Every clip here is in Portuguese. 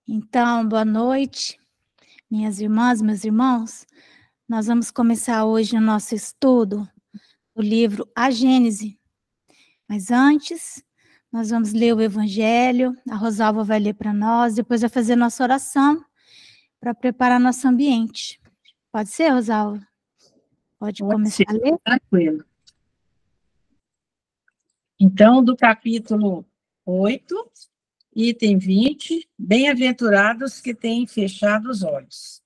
Então, boa noite, minhas irmãs, meus irmãos. Nós vamos começar hoje o nosso estudo do livro A Gênese. Mas antes, nós vamos ler o Evangelho, a Rosalva vai ler para nós, depois vai fazer nossa oração para preparar nosso ambiente. Pode ser, Rosalva? Pode começar a ler? Tranquilo. Então, do capítulo 8, item 20, bem-aventurados que têm fechado os olhos.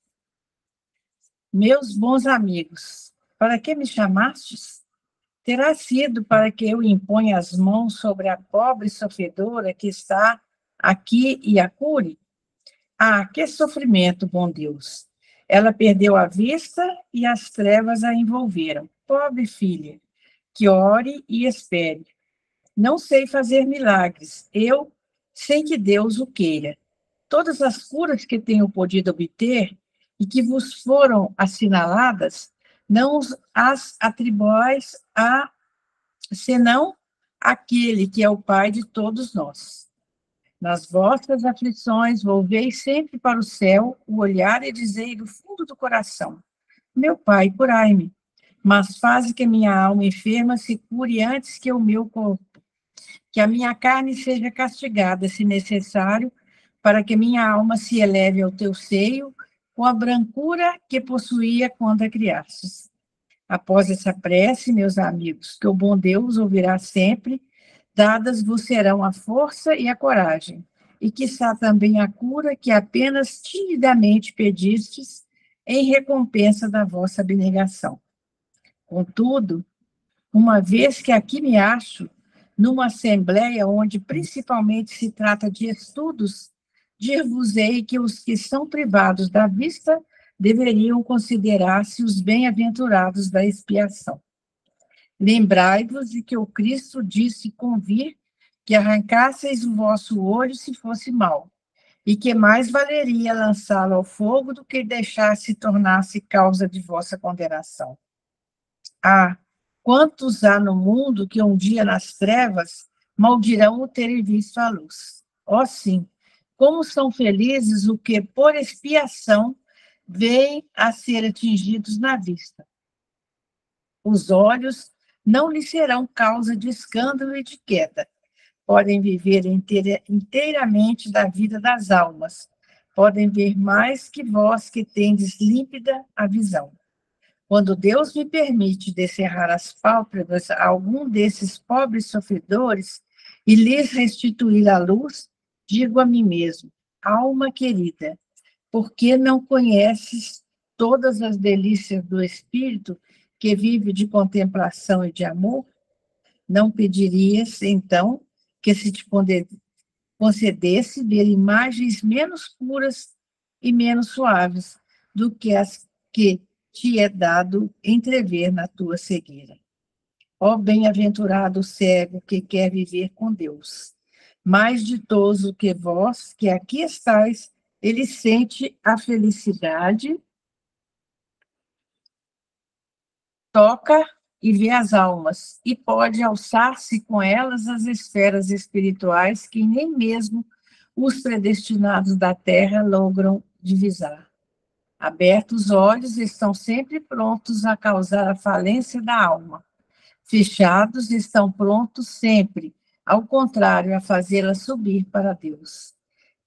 Meus bons amigos, para que me chamastes? Terá sido para que eu imponha as mãos sobre a pobre sofredora que está aqui e a cure? Ah, que sofrimento, bom Deus! Ela perdeu a vista e as trevas a envolveram. Pobre filha, que ore e espere. Não sei fazer milagres, eu, sem que Deus o queira. Todas as curas que tenho podido obter e que vos foram assinaladas, não as atribuais a senão aquele que é o Pai de todos nós. Nas vossas aflições, volvei sempre para o céu o olhar e dizei do fundo do coração: meu Pai, curai-me, mas faze que minha alma enferma se cure antes que o meu corpo, que a minha carne seja castigada, se necessário, para que minha alma se eleve ao teu seio, com a brancura que possuía quando a criastes. Após essa prece, meus amigos, que o bom Deus ouvirá sempre, dadas vos serão a força e a coragem, e quiçá também a cura que apenas timidamente pedistes em recompensa da vossa abnegação. Contudo, uma vez que aqui me acho, numa assembleia onde principalmente se trata de estudos, dir-vos-ei que os que são privados da vista deveriam considerar-se os bem-aventurados da expiação. Lembrai-vos de que o Cristo disse convir que arrancasseis o vosso olho se fosse mau, e que mais valeria lançá-lo ao fogo do que deixar se tornasse causa de vossa condenação. Ah, quantos há no mundo que um dia nas trevas maldirão o terem visto a luz? Ó sim, como são felizes o que, por expiação, veem a ser atingidos na vista. Os olhos não lhe serão causa de escândalo e de queda. Podem viver inteiramente da vida das almas. Podem ver mais que vós que tendes límpida a visão. Quando Deus me permite descerrar as pálpebras a algum desses pobres sofredores e lhes restituir a luz, digo a mim mesmo: alma querida, por que não conheces todas as delícias do Espírito que vive de contemplação e de amor? Não pedirias, então, que se te concedesse ver imagens menos puras e menos suaves do que as que te é dado entrever na tua cegueira. Ó bem-aventurado cego que quer viver com Deus. Mais ditoso que vós, que aqui estáis, ele sente a felicidade, toca e vê as almas, e pode alçar-se com elas às esferas espirituais que nem mesmo os predestinados da terra logram divisar. Abertos os olhos, estão sempre prontos a causar a falência da alma. Fechados, estão prontos sempre, ao contrário, a fazê-la subir para Deus.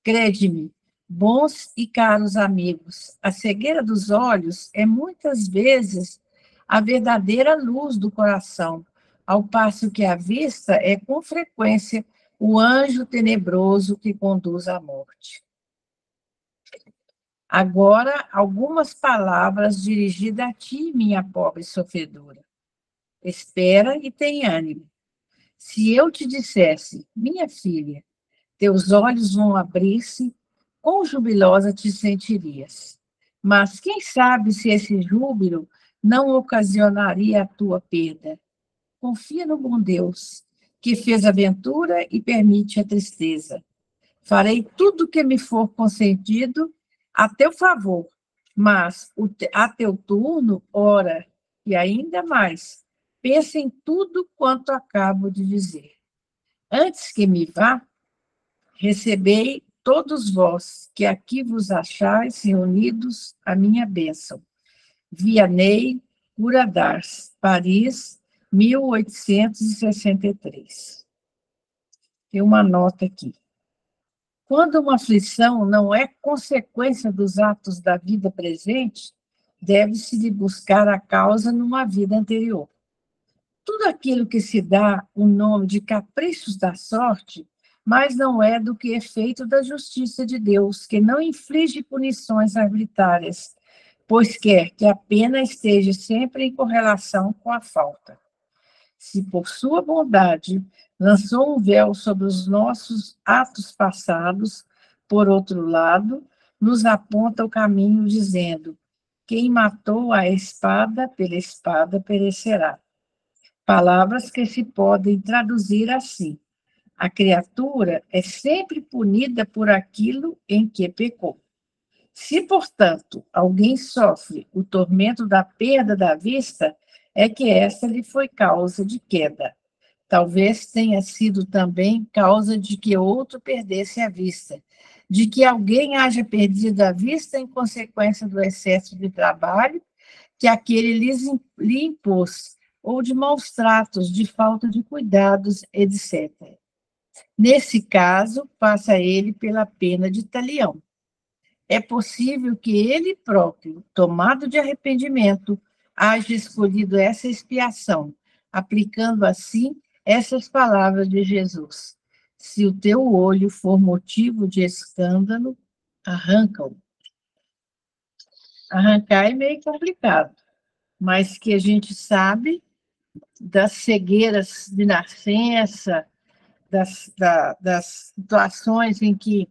Crede-me, bons e caros amigos, a cegueira dos olhos é muitas vezes a verdadeira luz do coração, ao passo que a vista é, com frequência, o anjo tenebroso que conduz à morte. Agora, algumas palavras dirigidas a ti, minha pobre sofredora. Espera e tem ânimo. Se eu te dissesse, minha filha, teus olhos vão abrir-se, quão jubilosa te sentirias. Mas quem sabe se esse júbilo não ocasionaria a tua perda? Confia no bom Deus, que fez a ventura e permite a tristeza. Farei tudo o que me for concedido a teu favor, mas a teu turno, ora, e ainda mais, pensa em tudo quanto acabo de dizer. Antes que me vá, recebei todos vós que aqui vos achais reunidos, a minha bênção. Vianney Curadars, Paris, 1863. Tem uma nota aqui. Quando uma aflição não é consequência dos atos da vida presente, deve-se de buscar a causa numa vida anterior. Tudo aquilo que se dá o nome de caprichos da sorte, mas não é do que efeito da justiça de Deus, que não inflige punições arbitrárias, pois quer que a pena esteja sempre em correlação com a falta. Se por sua bondade lançou um véu sobre os nossos atos passados, por outro lado, nos aponta o caminho, dizendo: quem matou a espada, pela espada perecerá. Palavras que se podem traduzir assim: a criatura é sempre punida por aquilo em que pecou. Se, portanto, alguém sofre o tormento da perda da vista, é que esta lhe foi causa de queda. Talvez tenha sido também causa de que outro perdesse a vista, de que alguém haja perdido a vista em consequência do excesso de trabalho que aquele lhe impôs, ou de maus tratos, de falta de cuidados, etc. Nesse caso, passa ele pela pena de talião. É possível que ele próprio, tomado de arrependimento, haja escolhido essa expiação, aplicando assim essas palavras de Jesus: se o teu olho for motivo de escândalo, arranca-o. Arrancar é meio complicado, mas que a gente sabe das cegueiras de nascença, das situações em que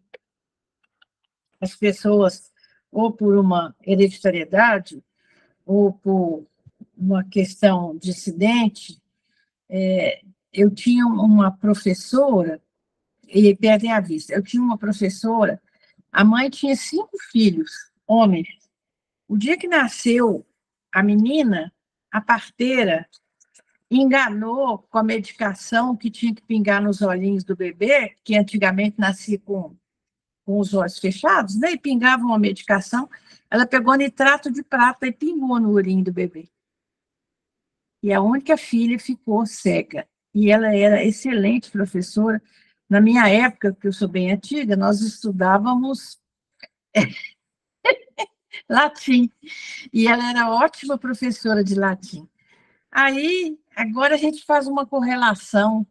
as pessoas, ou por uma hereditariedade, ou por uma questão de acidente, eu tinha uma professora, e perdem a vista, eu tinha uma professora, a mãe tinha 5 filhos, homens. O dia que nasceu a menina, a parteira enganou com a medicação que tinha que pingar nos olhinhos do bebê, que antigamente nascia com os olhos fechados, né, e pingava uma medicação, ela pegou nitrato de prata e pingou no olhinho do bebê. E a única filha ficou cega. E ela era excelente professora. Na minha época, que eu sou bem antiga, nós estudávamos latim. E ela era ótima professora de latim. Aí, agora a gente faz uma correlação.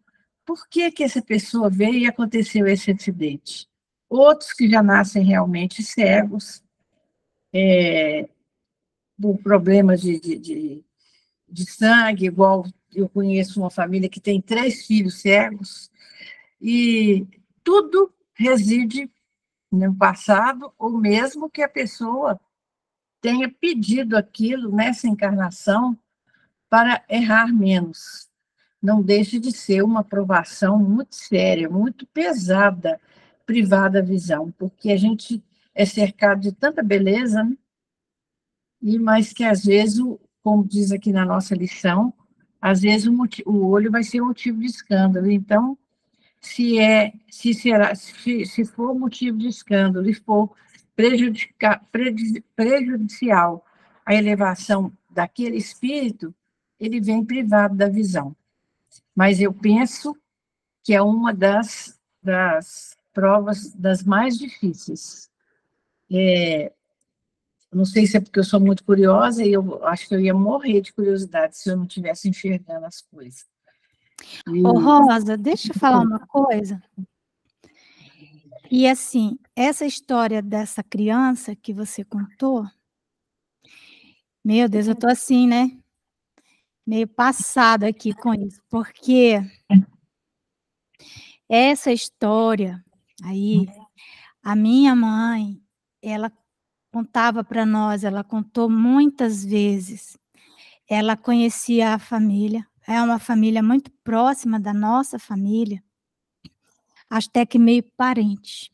Por que que essa pessoa veio e aconteceu esse acidente? Outros que já nascem realmente cegos, por problemas de sangue, igual eu conheço uma família que tem 3 filhos cegos, e tudo reside no passado, ou mesmo que a pessoa tenha pedido aquilo nessa encarnação para errar menos. Não deixe de ser uma provação muito séria, muito pesada, privar da visão, porque a gente é cercado de tanta beleza, né? Mas que às vezes, como diz aqui na nossa lição, às vezes o olho vai ser motivo de escândalo. Então, se for motivo de escândalo e for prejudicial à elevação daquele espírito, ele vem privado da visão. Mas eu penso que é uma das provas das mais difíceis. Não sei se é porque eu sou muito curiosa e eu acho que eu ia morrer de curiosidade se eu não estivesse enxergando as coisas. Ô, Rosa, deixa eu falar uma coisa. E assim, essa história dessa criança que você contou, meu Deus, eu tô assim, né? Meio passada aqui com isso, porque essa história aí, a minha mãe, ela contava para nós, ela contou muitas vezes. Ela conhecia a família, é uma família muito próxima da nossa família, até que meio parente.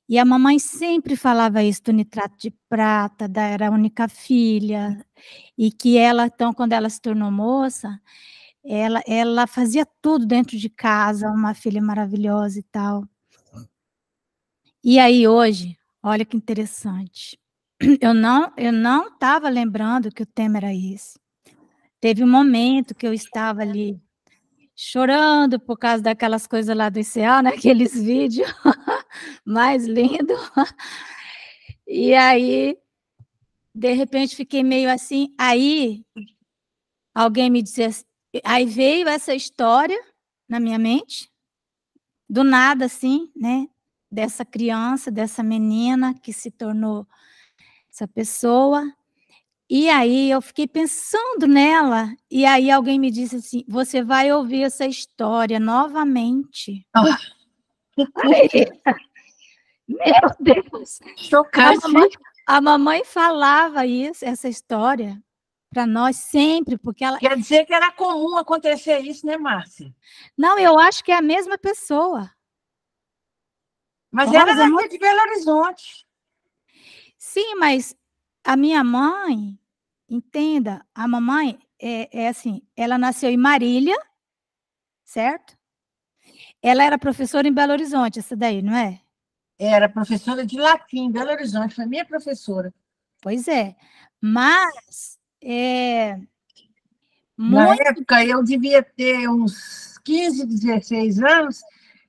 E a mamãe sempre falava isso do nitrato de prata, era a única filha, e que ela, então, quando ela se tornou moça, ela fazia tudo dentro de casa, uma filha maravilhosa e tal. E aí hoje, olha que interessante, eu não estava lembrando que o tema era esse. Teve um momento que eu estava ali chorando por causa daquelas coisas lá do ICA, né, aqueles vídeos mais lindo. E aí, de repente, fiquei meio assim, aí alguém me disse assim, aí veio essa história na minha mente, do nada assim, né, dessa criança, dessa menina que se tornou essa pessoa. E aí eu fiquei pensando nela, e aí alguém me disse assim: "Você vai ouvir essa história novamente". Ah, Aí, meu Deus, a chocante, mamãe hein? a mamãe falava isso, essa história para nós sempre, porque ela Quer dizer que era comum acontecer isso, né, Márcia? não, eu acho que é a mesma pessoa. Mas era Rosa, é daqui muito de Belo Horizonte. sim, mas a minha mãe, entenda, a mamãe é assim, ela nasceu em Marília, certo? Ela era professora em Belo Horizonte, essa daí, não é? Era professora de latim em Belo Horizonte, foi minha professora. Pois é, mas, Na muito época, eu devia ter uns 15, 16 anos,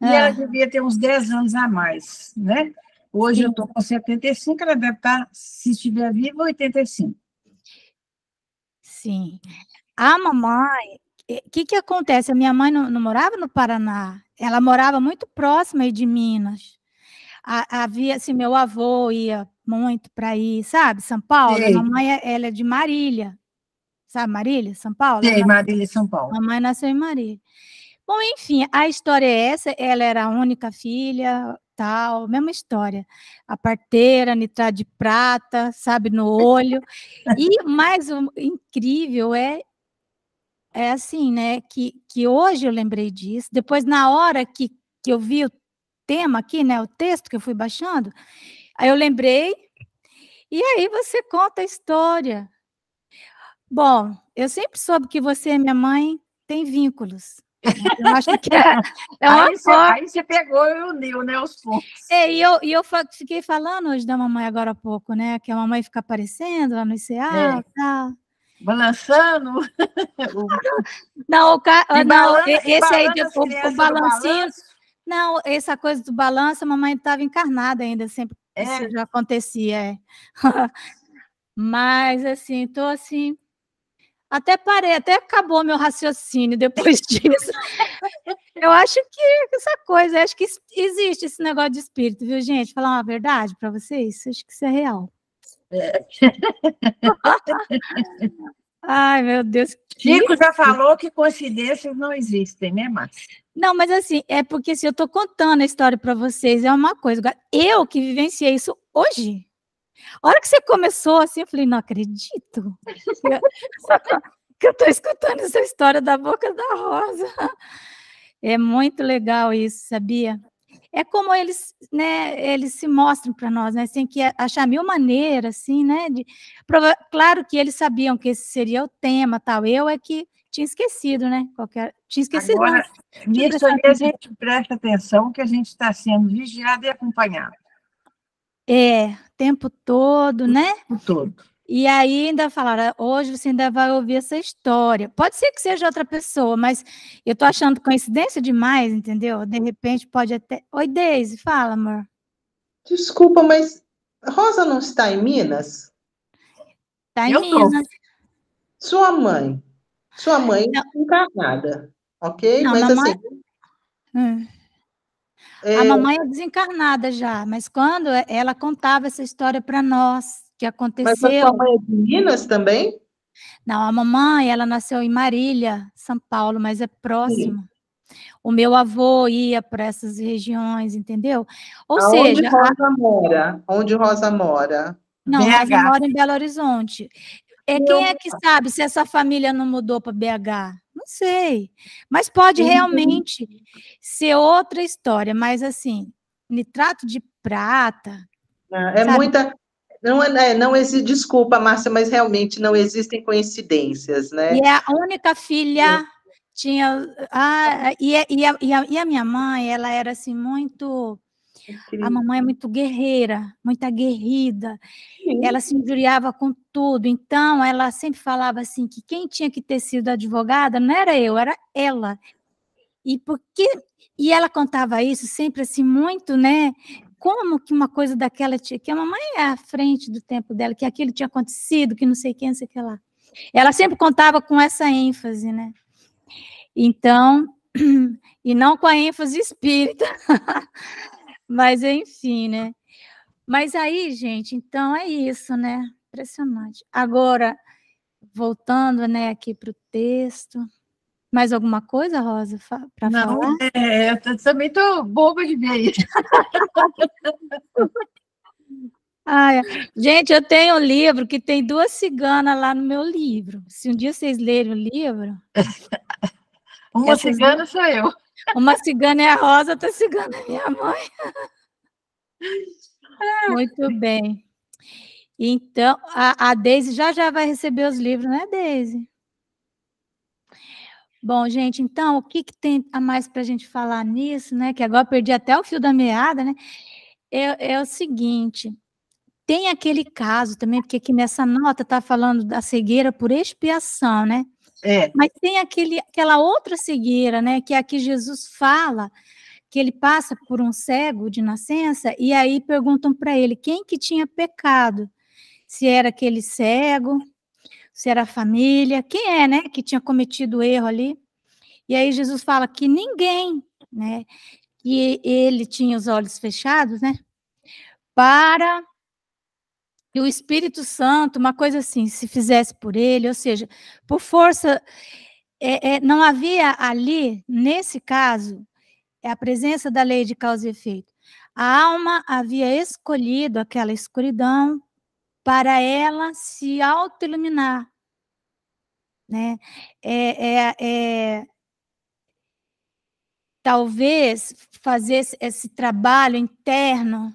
e ela hã, devia ter uns 10 anos a mais, né? Hoje eu sim, estou com 75, ela deve estar, se estiver viva, 85. sim. A mamãe que acontece, a minha mãe não morava no Paraná, ela morava muito próxima aí de Minas. Havia assim, meu avô ia muito para ir, sabe, São Paulo, a Sei, mamãe ela é de Marília, sabe Marília, São Paulo? Ela sei, Marília, São Paulo. mamãe nasceu em Marília. Bom, enfim, a história é essa, ela era a única filha, tal, mesma história. A parteira, nitrado de prata, sabe, no olho. E mais o incrível é assim, né, que hoje eu lembrei disso, depois na hora que eu vi o tema aqui, né, o texto que eu fui baixando, aí eu lembrei, e aí você conta a história. Bom, eu sempre soube que você e minha mãe têm vínculos, né, eu acho que é uma forma Aí você pegou e uniu, né, os pontos. e eu fiquei falando hoje da mamãe agora há pouco, né, que a mamãe fica aparecendo lá no ICEA, É, tal. balançando, Não, não, esse aí embalando as o crianças no balancinho balanço. não, essa coisa do balanço, a mamãe estava encarnada ainda, sempre isso É, já acontecia, é. Mas, assim, estou assim, até parei, até acabou meu raciocínio depois disso. Eu acho que essa coisa, acho que existe esse negócio de espírito, viu, gente? Falar uma verdade para vocês, acho que isso é real. Ai, meu Deus, que Chico já falou que coincidências não existem, né, Márcia? não, mas assim, é porque se eu estou contando a história para vocês é uma coisa, agora eu que vivenciei isso hoje, a hora que você começou assim, eu falei: "Não acredito que eu que eu estou escutando essa história da boca da Rosa". É muito legal isso, sabia? É como eles, né, eles se mostram para nós, né, tem que achar mil maneiras, assim, né, de claro que eles sabiam que esse seria o tema, tal, eu é que tinha esquecido, né, tinha esquecido não, Agora, tinha nisso prestado ali a atenção. gente presta atenção que a gente está sendo vigiado e acompanhado É, o tempo todo, né. o todo. E aí ainda falaram: "Hoje você ainda vai ouvir essa história". Pode ser que seja outra pessoa, mas eu tô achando coincidência demais, entendeu? De repente pode até oi, Deise, fala amor. Desculpa, mas Rosa não está em Minas? Tá em Eu estou. Minas. Sua mãe. Sua mãe Não, encarnada, ok? não, Mas mamãe assim, hum, a é, mamãe é desencarnada já, mas quando ela contava essa história para nós, que mas a sua aconteceu mãe é de Minas também? não, a mamãe, ela nasceu em Marília, São Paulo, mas é Sim. próximo. O meu avô ia para essas regiões, entendeu? Ou Aonde seja, Rosa mora? Onde Rosa mora? não, Rosa BH. mora em Belo Horizonte. Quem é Eu, que sabe se essa família não mudou para BH? Não sei, mas pode realmente ser outra história, mas assim, nitrato de prata, é sabe, muita. Não existe, desculpa, Márcia, mas realmente não existem coincidências, e né? é a única filha, tinha e a minha mãe, ela era assim muito, A mamãe é muito guerreira, muito aguerrida, ela se injuriava com tudo, então ela sempre falava assim, que quem tinha que ter sido advogada não era eu, era ela. E ela contava isso sempre assim, muito, né, como que uma coisa daquela tinha, que a mamãe é à frente do tempo dela, que aquilo tinha acontecido, que não sei quem, não sei o que lá. Ela sempre contava com essa ênfase, né? Então, e não com a ênfase espírita, mas enfim, né? Mas aí, gente, então é isso, né? Impressionante. Agora, voltando, né, aqui para o texto. Mais alguma coisa, Rosa, para falar? Não, eu também estou boba de ver isso. Gente, eu tenho um livro que tem 2 ciganas lá no meu livro. Se um dia vocês lerem o livro... Uma cigana sou eu. Uma cigana é a Rosa, outra cigana é minha mãe. Muito bem. Então, a Deise já vai receber os livros, né, Deise? Bom, gente, então, o que tem a mais para a gente falar nisso, né? Que agora eu perdi até o fio da meada, né? É o seguinte, tem aquele caso também, porque aqui nessa nota está falando da cegueira por expiação, né? Mas tem aquela outra cegueira, né? Que é a que Jesus fala, que ele passa por um cego de nascença, e aí perguntam para ele quem que tinha pecado, se era aquele cego, se era a família, quem é, né, que tinha cometido o erro ali. E aí Jesus fala que ninguém, né, que ele tinha os olhos fechados, né, para que o Espírito Santo, uma coisa assim, se fizesse por ele, ou seja, por força, não havia ali, nesse caso, a presença da lei de causa e efeito. A alma havia escolhido aquela escuridão para ela se autoiluminar, né? Talvez fazer esse trabalho interno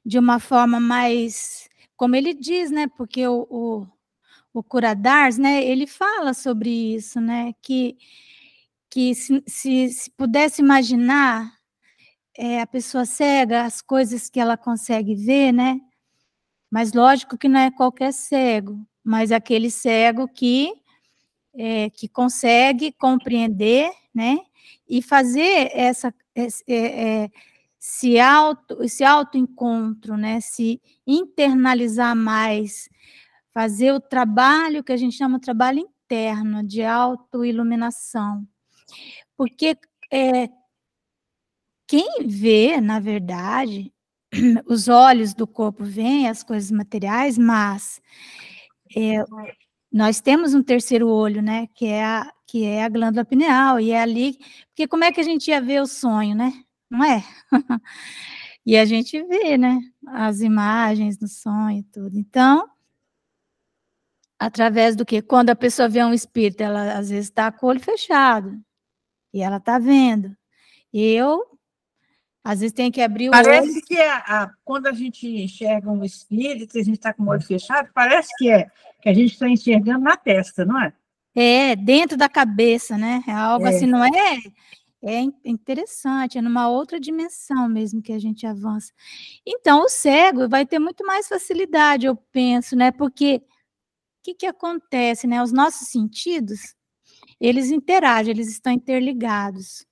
de uma forma mais, como ele diz, né? Porque o Curadars, né? Ele fala sobre isso, né? Que se pudesse imaginar a pessoa cega, as coisas que ela consegue ver, né? Mas lógico que não é qualquer cego, mas aquele cego que consegue compreender, né? E fazer esse autoencontro, né? Se internalizar mais, fazer o trabalho que a gente chama de trabalho interno, de autoiluminação. Porque quem vê, na verdade, os olhos do corpo veem as coisas materiais, mas nós temos um terceiro olho, né, que é a glândula pineal, e é ali, porque como é que a gente ia ver o sonho, né? Não é? E a gente vê, né, as imagens do sonho e tudo. Então, através do quê? Quando a pessoa vê um espírito, ela às vezes está com o olho fechado, e ela está vendo. Às vezes tem que abrir o olho. Parece que quando a gente enxerga um espírito, a gente está com o olho fechado, parece que a gente está enxergando na testa, não é? Dentro da cabeça, né? É algo assim, não é? É interessante, é numa outra dimensão mesmo que a gente avança. Então, o cego vai ter muito mais facilidade, eu penso, né? Porque o que acontece, né? Os nossos sentidos, eles interagem, eles estão interligados.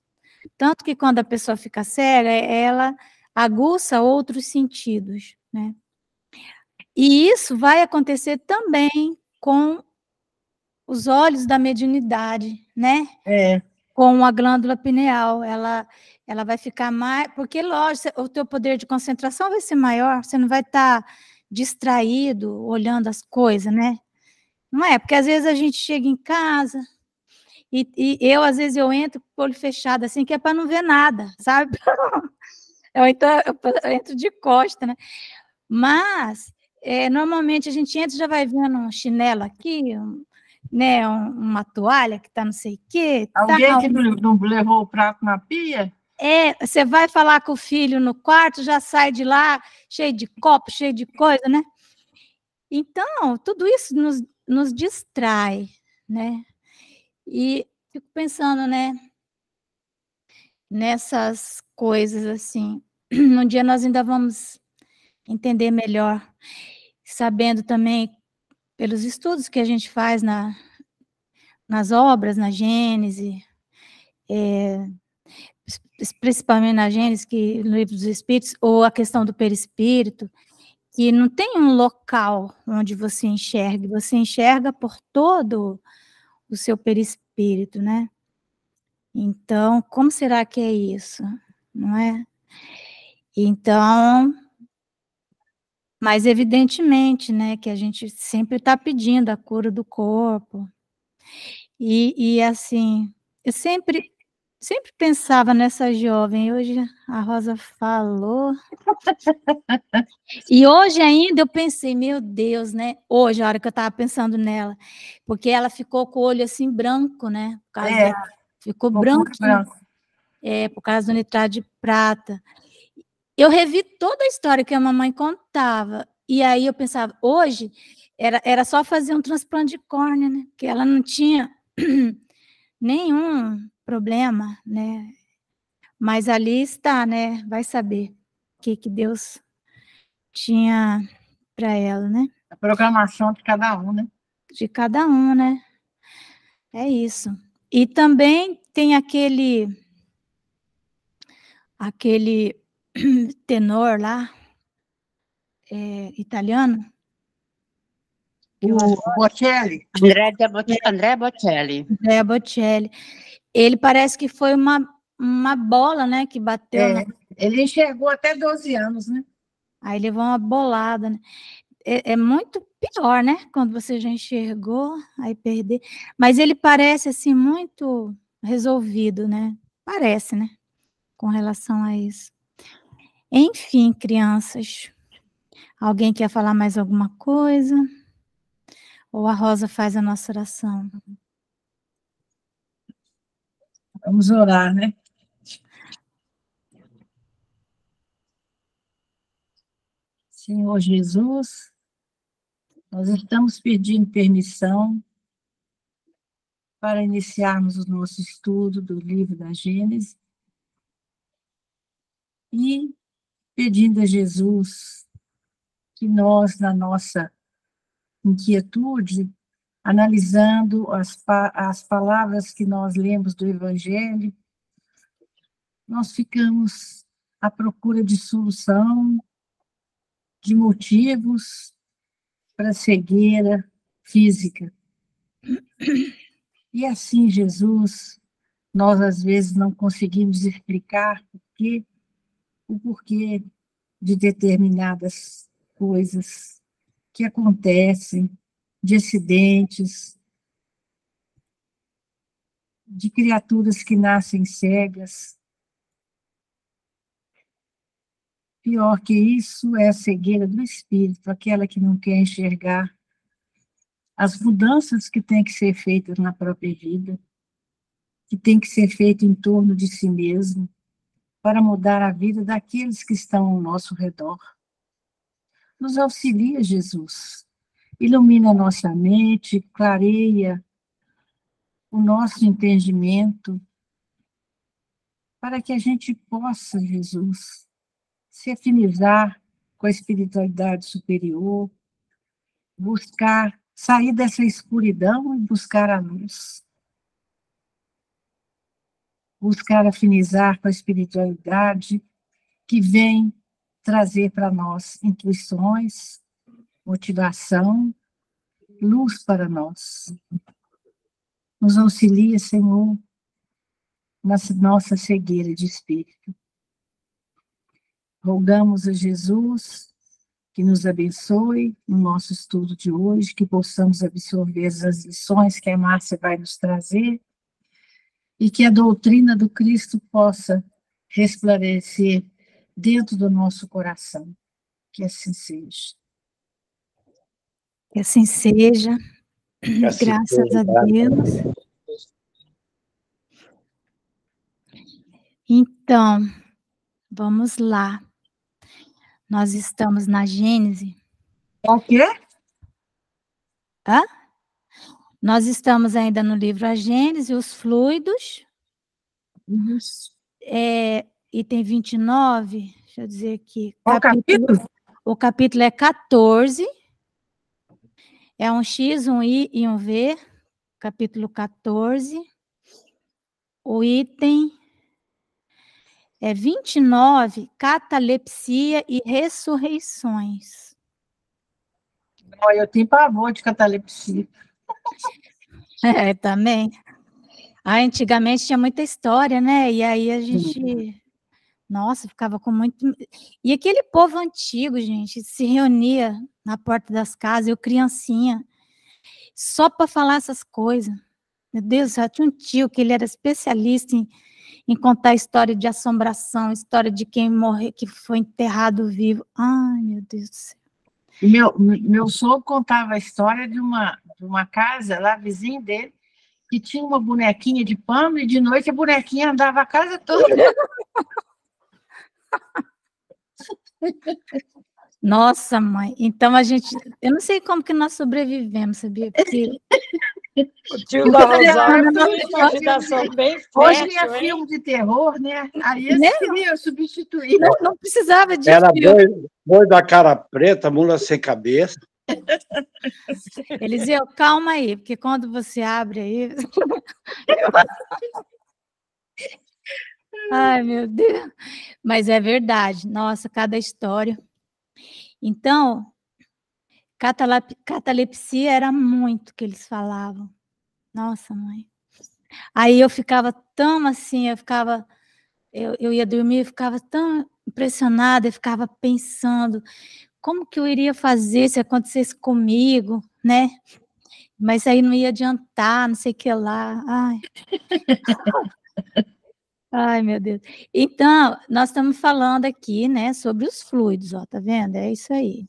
Tanto que quando a pessoa fica cega, ela aguça outros sentidos, né? E isso vai acontecer também com os olhos da mediunidade, né? Com a glândula pineal, ela vai ficar mais, porque lógico, o teu poder de concentração vai ser maior, você não vai estar distraído olhando as coisas, né? Não é, porque às vezes a gente chega em casa e às vezes eu entro com o olho fechado, assim, que é para não ver nada, sabe? Eu entro de costa, né? Mas, normalmente, a gente entra e já vai vendo um chinelo aqui, né, uma toalha que está não sei o quê. Alguém que não levou o prato na pia? Você vai falar com o filho no quarto, já sai de lá cheio de copo, cheio de coisa, né? Então, tudo isso nos distrai, né? E fico pensando, né, nessas coisas assim. um dia nós ainda vamos entender melhor, sabendo também, pelos estudos que a gente faz nas obras, na Gênese, principalmente na Gênese, que no Livro dos Espíritos, ou a questão do perispírito, que não tem um local onde você enxerga por todo o seu perispírito, né? Então, como será que é isso? Não é? Então, mas evidentemente, né, que a gente sempre está pedindo a cura do corpo. E assim, eu sempre pensava nessa jovem, hoje a Rosa falou. E hoje ainda eu pensei, meu Deus, né? Hoje, a hora que eu estava pensando nela, porque ela ficou com o olho assim branco, né? Por causa ficou branquinho. Por causa do nitrato de prata. Eu revi toda a história que a mamãe contava, e aí eu pensava, hoje era só fazer um transplante de córnea, né? Que ela não tinha nenhum problema, né? Mas ali está, né? Vai saber o que Deus tinha para ela, né? A programação de cada um, né? De cada um, né? É isso. E também tem aquele tenor lá, italiano. O Bocelli. Andrea Bocelli. Andrea Bocelli. Ele parece que foi uma bola, né, que bateu. Ele enxergou até 12 anos, né? Aí levou uma bolada, né? É muito pior, né? Quando você já enxergou, aí perder. Mas ele parece, assim, muito resolvido, né? Parece, né? Com relação a isso. Enfim, crianças. Alguém quer falar mais alguma coisa? Ou a Rosa faz a nossa oração? Vamos orar, né? Senhor Jesus, nós estamos pedindo permissão para iniciarmos o nosso estudo do livro da Gênesis e pedindo a Jesus que nós, na nossa inquietude, analisando as palavras que nós lemos do Evangelho, nós ficamos à procura de solução, de motivos para a cegueira física. E assim, Jesus, nós às vezes não conseguimos explicar o porquê de determinadas coisas que acontecem, de acidentes, de criaturas que nascem cegas. Pior que isso é a cegueira do espírito, aquela que não quer enxergar as mudanças que têm que ser feitas na própria vida, que tem que ser feito em torno de si mesmo, para mudar a vida daqueles que estão ao nosso redor. Nos auxilia, Jesus. Ilumina a nossa mente, clareia o nosso entendimento, para que a gente possa, Jesus, se afinizar com a espiritualidade superior, buscar sair dessa escuridão e buscar a luz. Buscar afinizar com a espiritualidade que vem trazer para nós intuições, motivação, luz para nós. Nos auxilia, Senhor, na nossa cegueira de espírito. Rogamos a Jesus que nos abençoe no nosso estudo de hoje, que possamos absorver as lições que a Márcia vai nos trazer e que a doutrina do Cristo possa resplandecer dentro do nosso coração. Que assim seja. Que assim seja. Graças a Deus. Então, vamos lá. Nós estamos na Gênese. O quê? Hã? Nós estamos ainda no livro A Gênese, os fluidos. Isso. Item 29, deixa eu dizer aqui. Qual capítulo? O capítulo é 14. É um X, um I e um V. Capítulo 14. O item é 29, catalepsia e ressurreições. Olha, eu tenho pavor de catalepsia. É, também. Antigamente tinha muita história, né? E aí a gente, nossa, ficava com muito. E aquele povo antigo, gente, se reunia na porta das casas, eu criancinha, só para falar essas coisas. Meu Deus, eu tinha um tio que ele era especialista em contar história de assombração, história de quem morreu, que foi enterrado vivo. Ai, meu Deus do céu. Meu sogro contava a história de uma casa lá, vizinho dele, que tinha uma bonequinha de pano e de noite a bonequinha andava a casa toda. Nossa, mãe. Então eu não sei como que nós sobrevivemos, sabia? Porque O tio da Rosália não, tem uma imaginação bem Hoje é fértil, hein? filme de terror, né? Aí Né? eles queriam substituir. não precisava de Era filme. boi da cara preta, mula sem cabeça. Eles iam, calma aí, porque quando você abre aí. Ai, meu Deus. Mas é verdade. Nossa, cada história. Então, catalepsia era muito que eles falavam. Nossa, mãe. Aí eu ficava tão assim, eu ia dormir, eu ficava tão impressionada, eu ficava pensando como que eu iria fazer se acontecesse comigo, né? Mas aí não ia adiantar, não sei o que lá. Ai, meu Deus. Então, nós estamos falando aqui, né, sobre os fluidos, ó, tá vendo? É isso aí.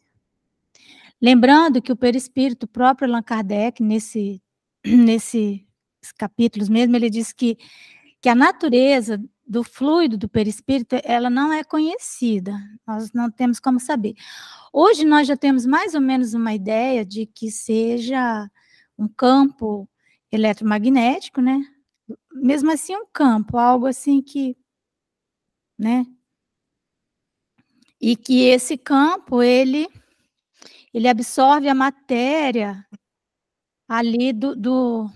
Lembrando que o perispírito, o próprio Allan Kardec, nesses capítulos mesmo, ele diz que a natureza do fluido do perispírito, ela não é conhecida, nós não temos como saber. Hoje nós já temos mais ou menos uma ideia de que seja um campo eletromagnético, né? Mesmo assim um campo, algo assim que, né? E que esse campo, ele absorve a matéria ali do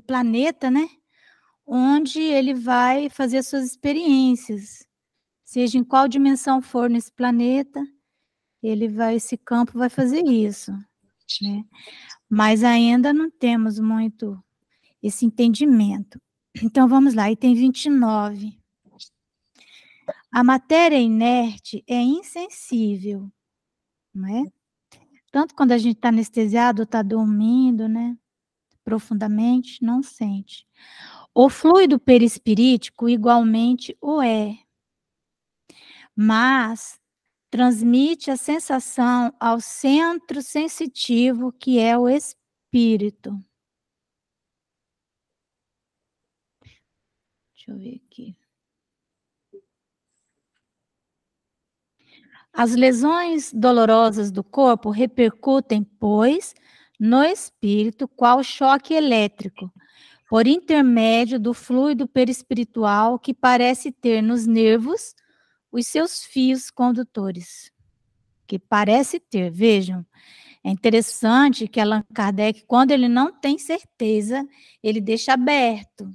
planeta, né? Onde ele vai fazer as suas experiências. Seja em qual dimensão for nesse planeta, esse campo vai fazer isso, né? Mas ainda não temos muito esse entendimento. Então, vamos lá, item 29. A matéria inerte é insensível, não é? Tanto quando a gente está anestesiado ou está dormindo, né? Profundamente, não sente. O fluido perispirítico igualmente o é, mas transmite a sensação ao centro sensitivo, que é o espírito. Deixa eu ver aqui. As lesões dolorosas do corpo repercutem, pois, no espírito, qual choque elétrico, por intermédio do fluido perispiritual que parece ter nos nervos os seus fios condutores. Que parece ter, vejam, é interessante que Allan Kardec, quando ele não tem certeza, ele deixa aberto,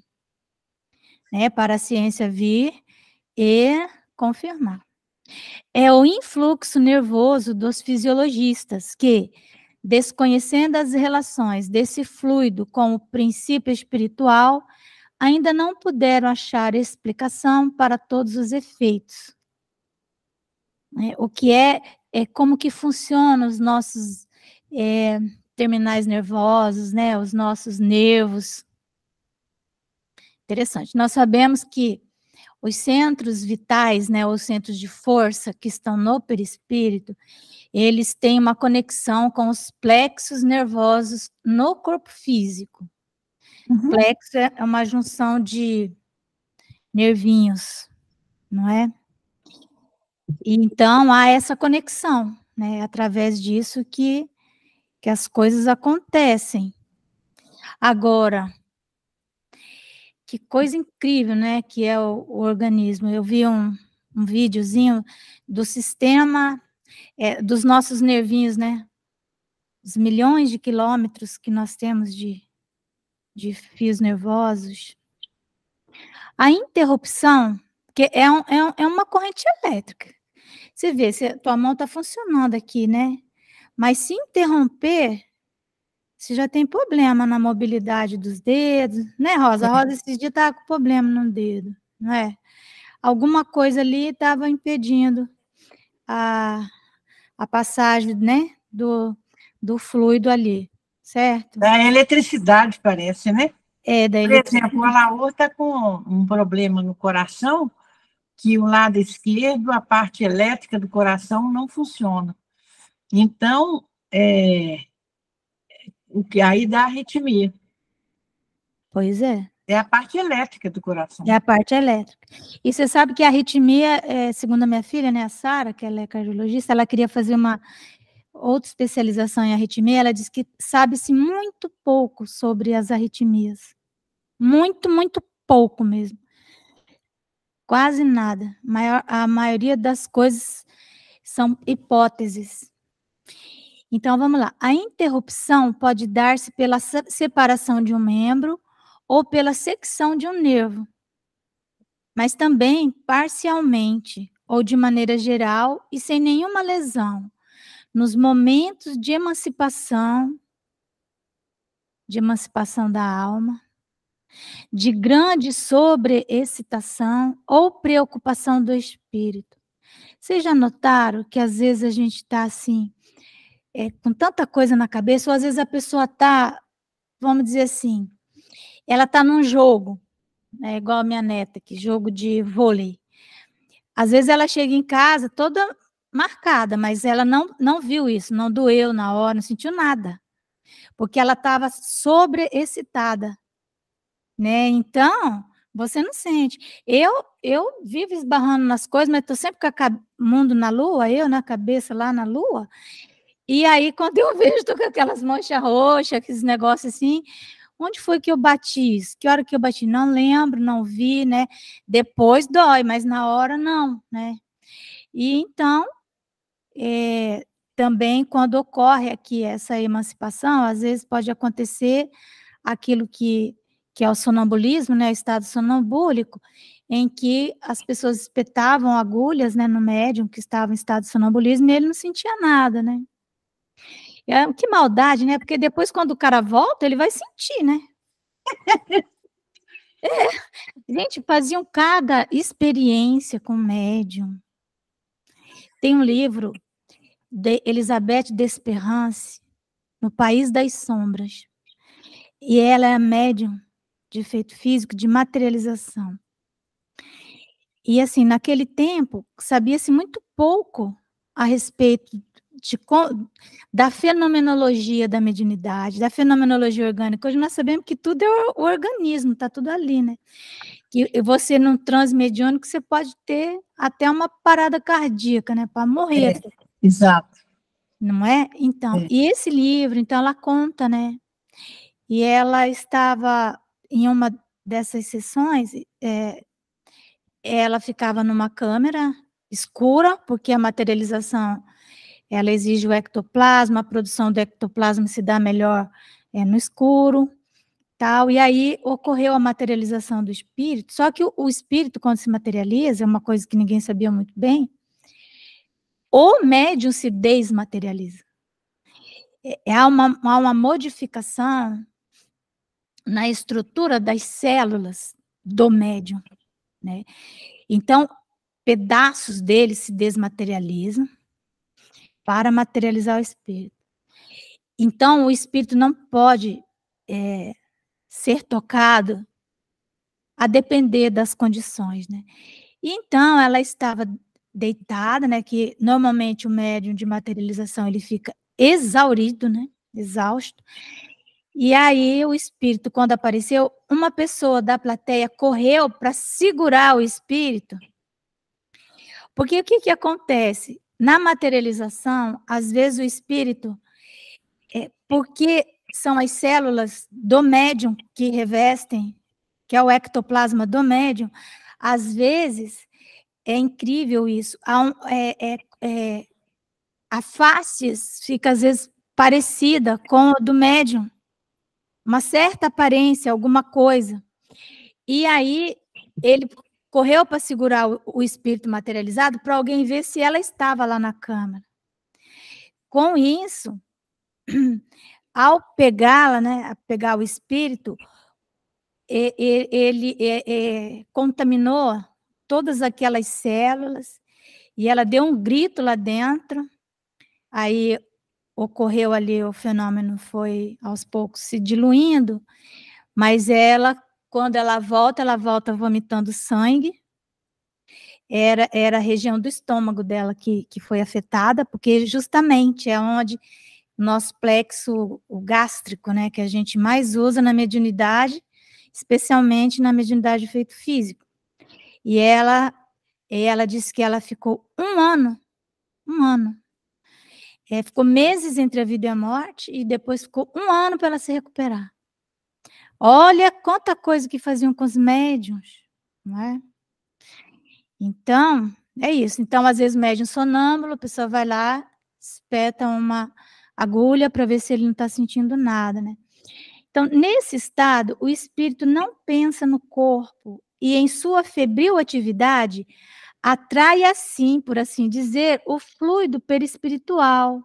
né, para a ciência vir e confirmar. É o influxo nervoso dos fisiologistas que, desconhecendo as relações desse fluido com o princípio espiritual, ainda não puderam achar explicação para todos os efeitos. O que é como que funcionam os nossos terminais nervosos, né, os nossos nervos. Interessante. Nós sabemos que os centros vitais, né, os centros de força que estão no perispírito, eles têm uma conexão com os plexos nervosos no corpo físico. Plexo é uma junção de nervinhos, não é? Então, há essa conexão, né? Através disso que as coisas acontecem. Agora, que coisa incrível, né? Que é o organismo. Eu vi um videozinho do sistema, dos nossos nervinhos, né? Os milhões de quilômetros que nós temos de fios nervosos. A interrupção, que é uma corrente elétrica. Você vê, tua mão está funcionando aqui, né? Mas se interromper, você já tem problema na mobilidade dos dedos, né, Rosa? A Rosa esses dias estava com problema no dedo, não é? Alguma coisa ali estava impedindo a passagem, né, do fluido ali, certo? Da eletricidade, parece, né? Da Por exemplo, a Laura está com um problema no coração, que o lado esquerdo, a parte elétrica do coração não funciona. Então, o que aí dá arritmia. Pois é. É a parte elétrica do coração. É a parte elétrica. E você sabe que a arritmia, segundo a minha filha, né, a Sara, que ela é cardiologista, ela queria fazer uma outra especialização em arritmia, ela disse que sabe-se muito pouco sobre as arritmias. Muito, muito pouco mesmo. Quase nada. A maioria das coisas são hipóteses. Então, vamos lá. A interrupção pode dar-se pela separação de um membro ou pela secção de um nervo, mas também parcialmente ou de maneira geral e sem nenhuma lesão, nos momentos de emancipação da alma, de grande sobreexcitação ou preocupação do espírito. Vocês já notaram que às vezes a gente está assim, com tanta coisa na cabeça, ou às vezes a pessoa está, vamos dizer assim, ela está num jogo, né, igual a minha neta, que jogo de vôlei. Às vezes ela chega em casa toda marcada, mas ela não viu isso, não doeu na hora, não sentiu nada, porque ela estava sobreexcitada, né? Então, você não sente. Eu vivo esbarrando nas coisas, mas estou sempre com o mundo na lua, eu na cabeça lá na lua, e aí quando eu vejo, estou com aquelas manchas roxas, aqueles negócios assim. Onde foi que eu bati isso? Que hora que eu bati? Não lembro, não vi, né? Depois dói, mas na hora não, né? E então, também quando ocorre aqui essa emancipação, às vezes pode acontecer aquilo que é o sonambulismo, né? O estado sonambúlico, em que as pessoas espetavam agulhas, né, no médium que estava em estado de sonambulismo e ele não sentia nada, né? Que maldade, né? Porque depois, quando o cara volta, ele vai sentir, né? Gente, faziam cada experiência com médium. Tem um livro de Elizabeth Desperance, No País das Sombras. E ela é médium de efeito físico, de materialização. E, assim, naquele tempo, sabia-se muito pouco a respeito da fenomenologia da mediunidade, da fenomenologia orgânica. Hoje nós sabemos que tudo é o organismo, está tudo ali, né? Que você, num transe mediúnico, você pode ter até uma parada cardíaca, né? Para morrer. Exato. Não é? Então, e esse livro, então, ela conta, né? E ela estava em uma dessas sessões, ela ficava numa câmera escura, porque a materialização ela exige o ectoplasma, a produção do ectoplasma se dá melhor no escuro, tal, e aí ocorreu a materialização do espírito, só que o espírito, quando se materializa, é uma coisa que ninguém sabia muito bem, o médium se desmaterializa. Há uma modificação na estrutura das células do médium, né? Então, pedaços dele se desmaterializam para materializar o espírito. Então, o espírito não pode ser tocado a depender das condições, né? E então, ela estava deitada, né? Que normalmente o médium de materialização ele fica exaurido, né? Exausto. E aí o espírito, quando apareceu, uma pessoa da plateia correu para segurar o espírito. Porque o que acontece? Na materialização, às vezes o espírito, porque são as células do médium que revestem, que é o ectoplasma do médium, às vezes é incrível isso. A face fica, às vezes, parecida com a do médium. Uma certa aparência, alguma coisa. E aí, ele correu para segurar o espírito materializado para alguém ver se ela estava lá na câmara. Com isso, ao pegá-la, né, a pegar o espírito, ele contaminou todas aquelas células, e ela deu um grito lá dentro, aí ocorreu ali, o fenômeno foi aos poucos se diluindo, mas ela, quando ela volta vomitando sangue. Era a região do estômago dela que foi afetada, porque justamente é onde o nosso plexo o gástrico, né, que a gente mais usa na mediunidade, especialmente na mediunidade de efeito físico. E ela disse que ela ficou um ano, ficou meses entre a vida e a morte, e depois ficou um ano para ela se recuperar. Olha quanta coisa que faziam com os médiuns, não é? Então, é isso. Então, às vezes, médium sonâmbulo, a pessoa vai lá, espeta uma agulha para ver se ele não está sentindo nada, né? Então, nesse estado, o espírito não pensa no corpo e, em sua febril atividade, atrai, assim, por assim dizer, o fluido perispiritual,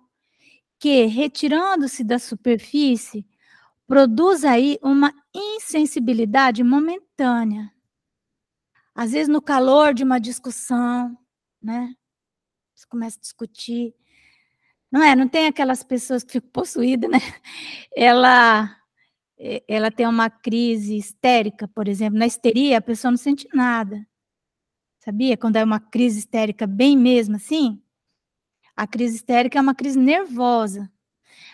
que, retirando-se da superfície, produz aí uma insensibilidade momentânea. Às vezes, no calor de uma discussão, né? Você começa a discutir. Não tem aquelas pessoas que ficam possuídas, né? Ela tem uma crise histérica, por exemplo. Na histeria, a pessoa não sente nada. Sabia? Quando é uma crise histérica bem mesmo assim, a crise histérica é uma crise nervosa.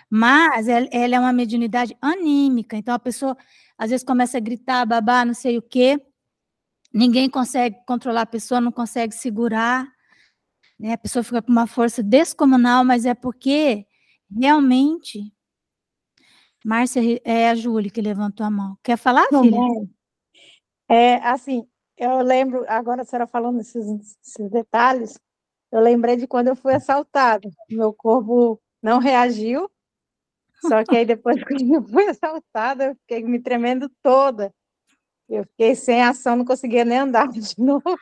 Mas ela é uma mediunidade anímica. Então, a pessoa, às vezes, começa a gritar, babar, não sei o quê. Ninguém consegue controlar a pessoa, não consegue segurar, né? A pessoa fica com uma força descomunal, mas é porque realmente... Márcia, é a Júlia que levantou a mão. Quer falar, filha? Assim, eu lembro, agora a senhora falando esses detalhes, eu lembrei de quando eu fui assaltada. Meu corpo não reagiu, só que aí depois, quando eu fui assaltada, eu fiquei me tremendo toda. Eu fiquei sem ação, não conseguia nem andar de novo.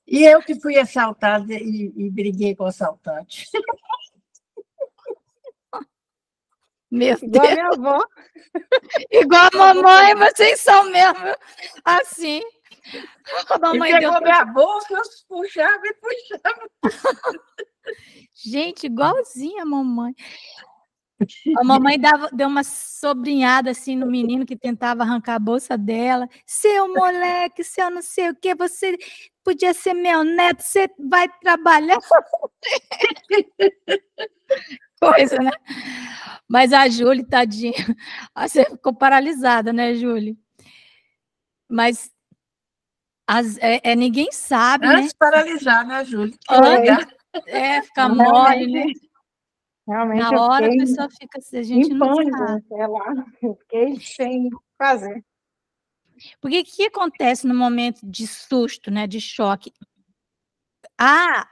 E eu que fui assaltada e briguei com o assaltante. Meu Igual a Deus, minha avó. igual a mamãe, vocês são mesmo assim. A E mamãe pegou deu... minha bolsa, eu puxava e puxava. Gente, igualzinha a mamãe. A mamãe deu uma sobrinhada assim no menino que tentava arrancar a bolsa dela. Seu moleque, seu não sei o quê, você podia ser meu neto, você vai trabalhar. Coisa, né? Mas a Júlia, tadinha, você ficou paralisada, né, Júlia? Mas ninguém sabe, né? Antes de paralisar, né, Júlia? Fica mole, né? Realmente Na eu hora a fiquei pessoa fica assim, a gente em não pânico, sabe. sei lá, eu fiquei sem fazer. Porque o que acontece no momento de susto, né, de choque? Há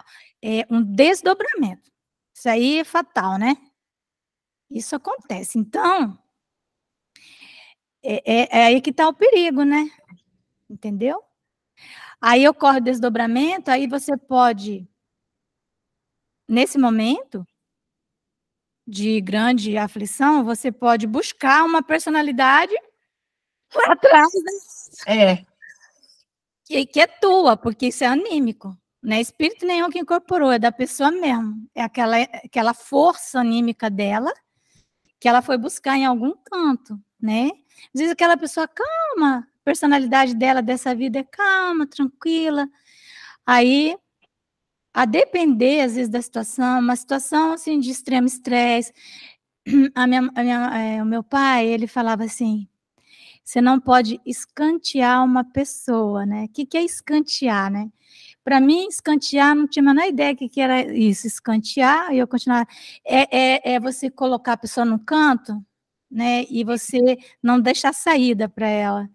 um desdobramento. Isso aí é fatal, né? Isso acontece. Então, é aí que está o perigo, né? Entendeu? Aí ocorre o desdobramento, aí você pode, nesse momento de grande aflição, você pode buscar uma personalidade lá atrás, né? Que é tua, porque isso é anímico. Não é espírito nenhum que incorporou, é da pessoa mesmo. É aquela força anímica dela que ela foi buscar em algum canto, né? Às vezes aquela pessoa calma, a personalidade dela, dessa vida é calma, tranquila. Aí, a depender, às vezes, da situação, uma situação, assim, de extremo estresse, o meu pai, ele falava assim, você não pode escantear uma pessoa, né? O que é escantear, né? Para mim, escantear, não tinha a menor ideia do que era isso, escantear, e eu continuar. É você colocar a pessoa no canto, né? E você não deixar saída para ela.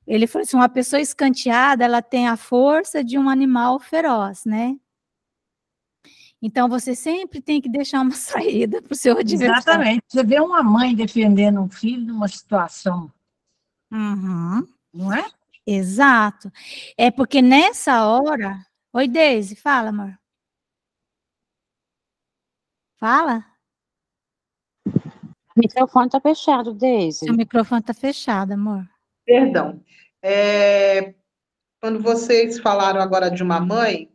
Ele falou assim, uma pessoa escanteada, ela tem a força de um animal feroz, né? Então, você sempre tem que deixar uma saída para o seu adversário. Exatamente. Você vê uma mãe defendendo um filho numa situação, Uhum, não é? exato. É porque nessa hora... Oi, Deise, fala, amor. Fala. O microfone está fechado, Deise. Seu microfone está fechado, amor. Perdão. Quando vocês falaram agora de uma mãe,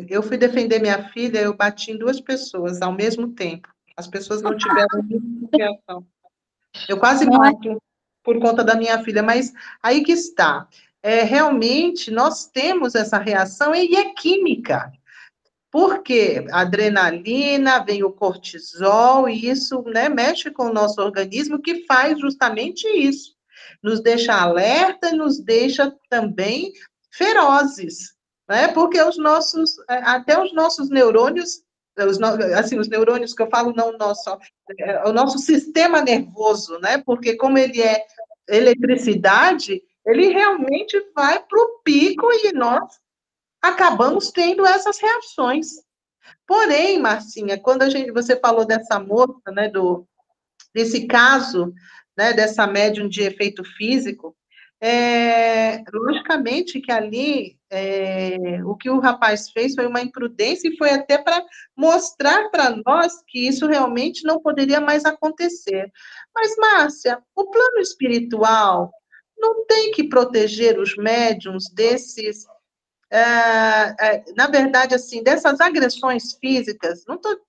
eu fui defender minha filha, eu bati em 2 pessoas ao mesmo tempo. As pessoas não tiveram nenhuma reação. Eu quase mato por conta da minha filha, mas aí que está. Realmente, nós temos essa reação e é química. Porque a adrenalina, vem o cortisol, e isso, né, mexe com o nosso organismo, que faz justamente isso. Nos deixa alerta e nos deixa também ferozes, né? Porque até os nossos neurônios, os neurônios que eu falo, não o nosso sistema nervoso, né? Porque como ele é eletricidade, ele realmente vai para o pico e nós acabamos tendo essas reações. Porém, Marcinha, quando você falou dessa moça, né, desse caso, né, dessa médium de efeito físico, logicamente que ali o que o rapaz fez foi uma imprudência e foi até para mostrar para nós que isso realmente não poderia mais acontecer. Mas, Márcia, o plano espiritual não tem que proteger os médiums desses na verdade, assim, dessas agressões físicas,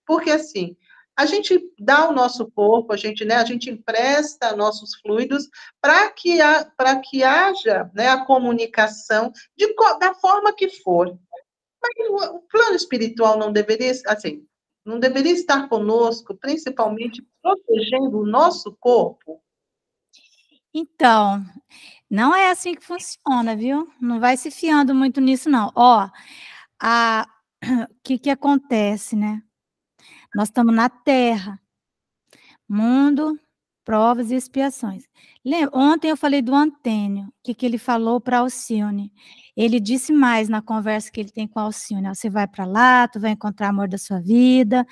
porque assim, a gente dá o nosso corpo, a gente empresta nossos fluidos para que haja, né, a comunicação da forma que for. Mas o plano espiritual não deveria, assim, não deveria estar conosco, principalmente protegendo o nosso corpo? Então, não é assim que funciona, viu? Não vai se fiando muito nisso, não. Ó, o que acontece, né? Nós estamos na Terra, mundo, provas e expiações. Ontem eu falei do Antênio, o que ele falou para Alcione. Ele disse mais na conversa que ele tem com a Alcione. Você vai para lá, tu vai encontrar o amor da sua vida,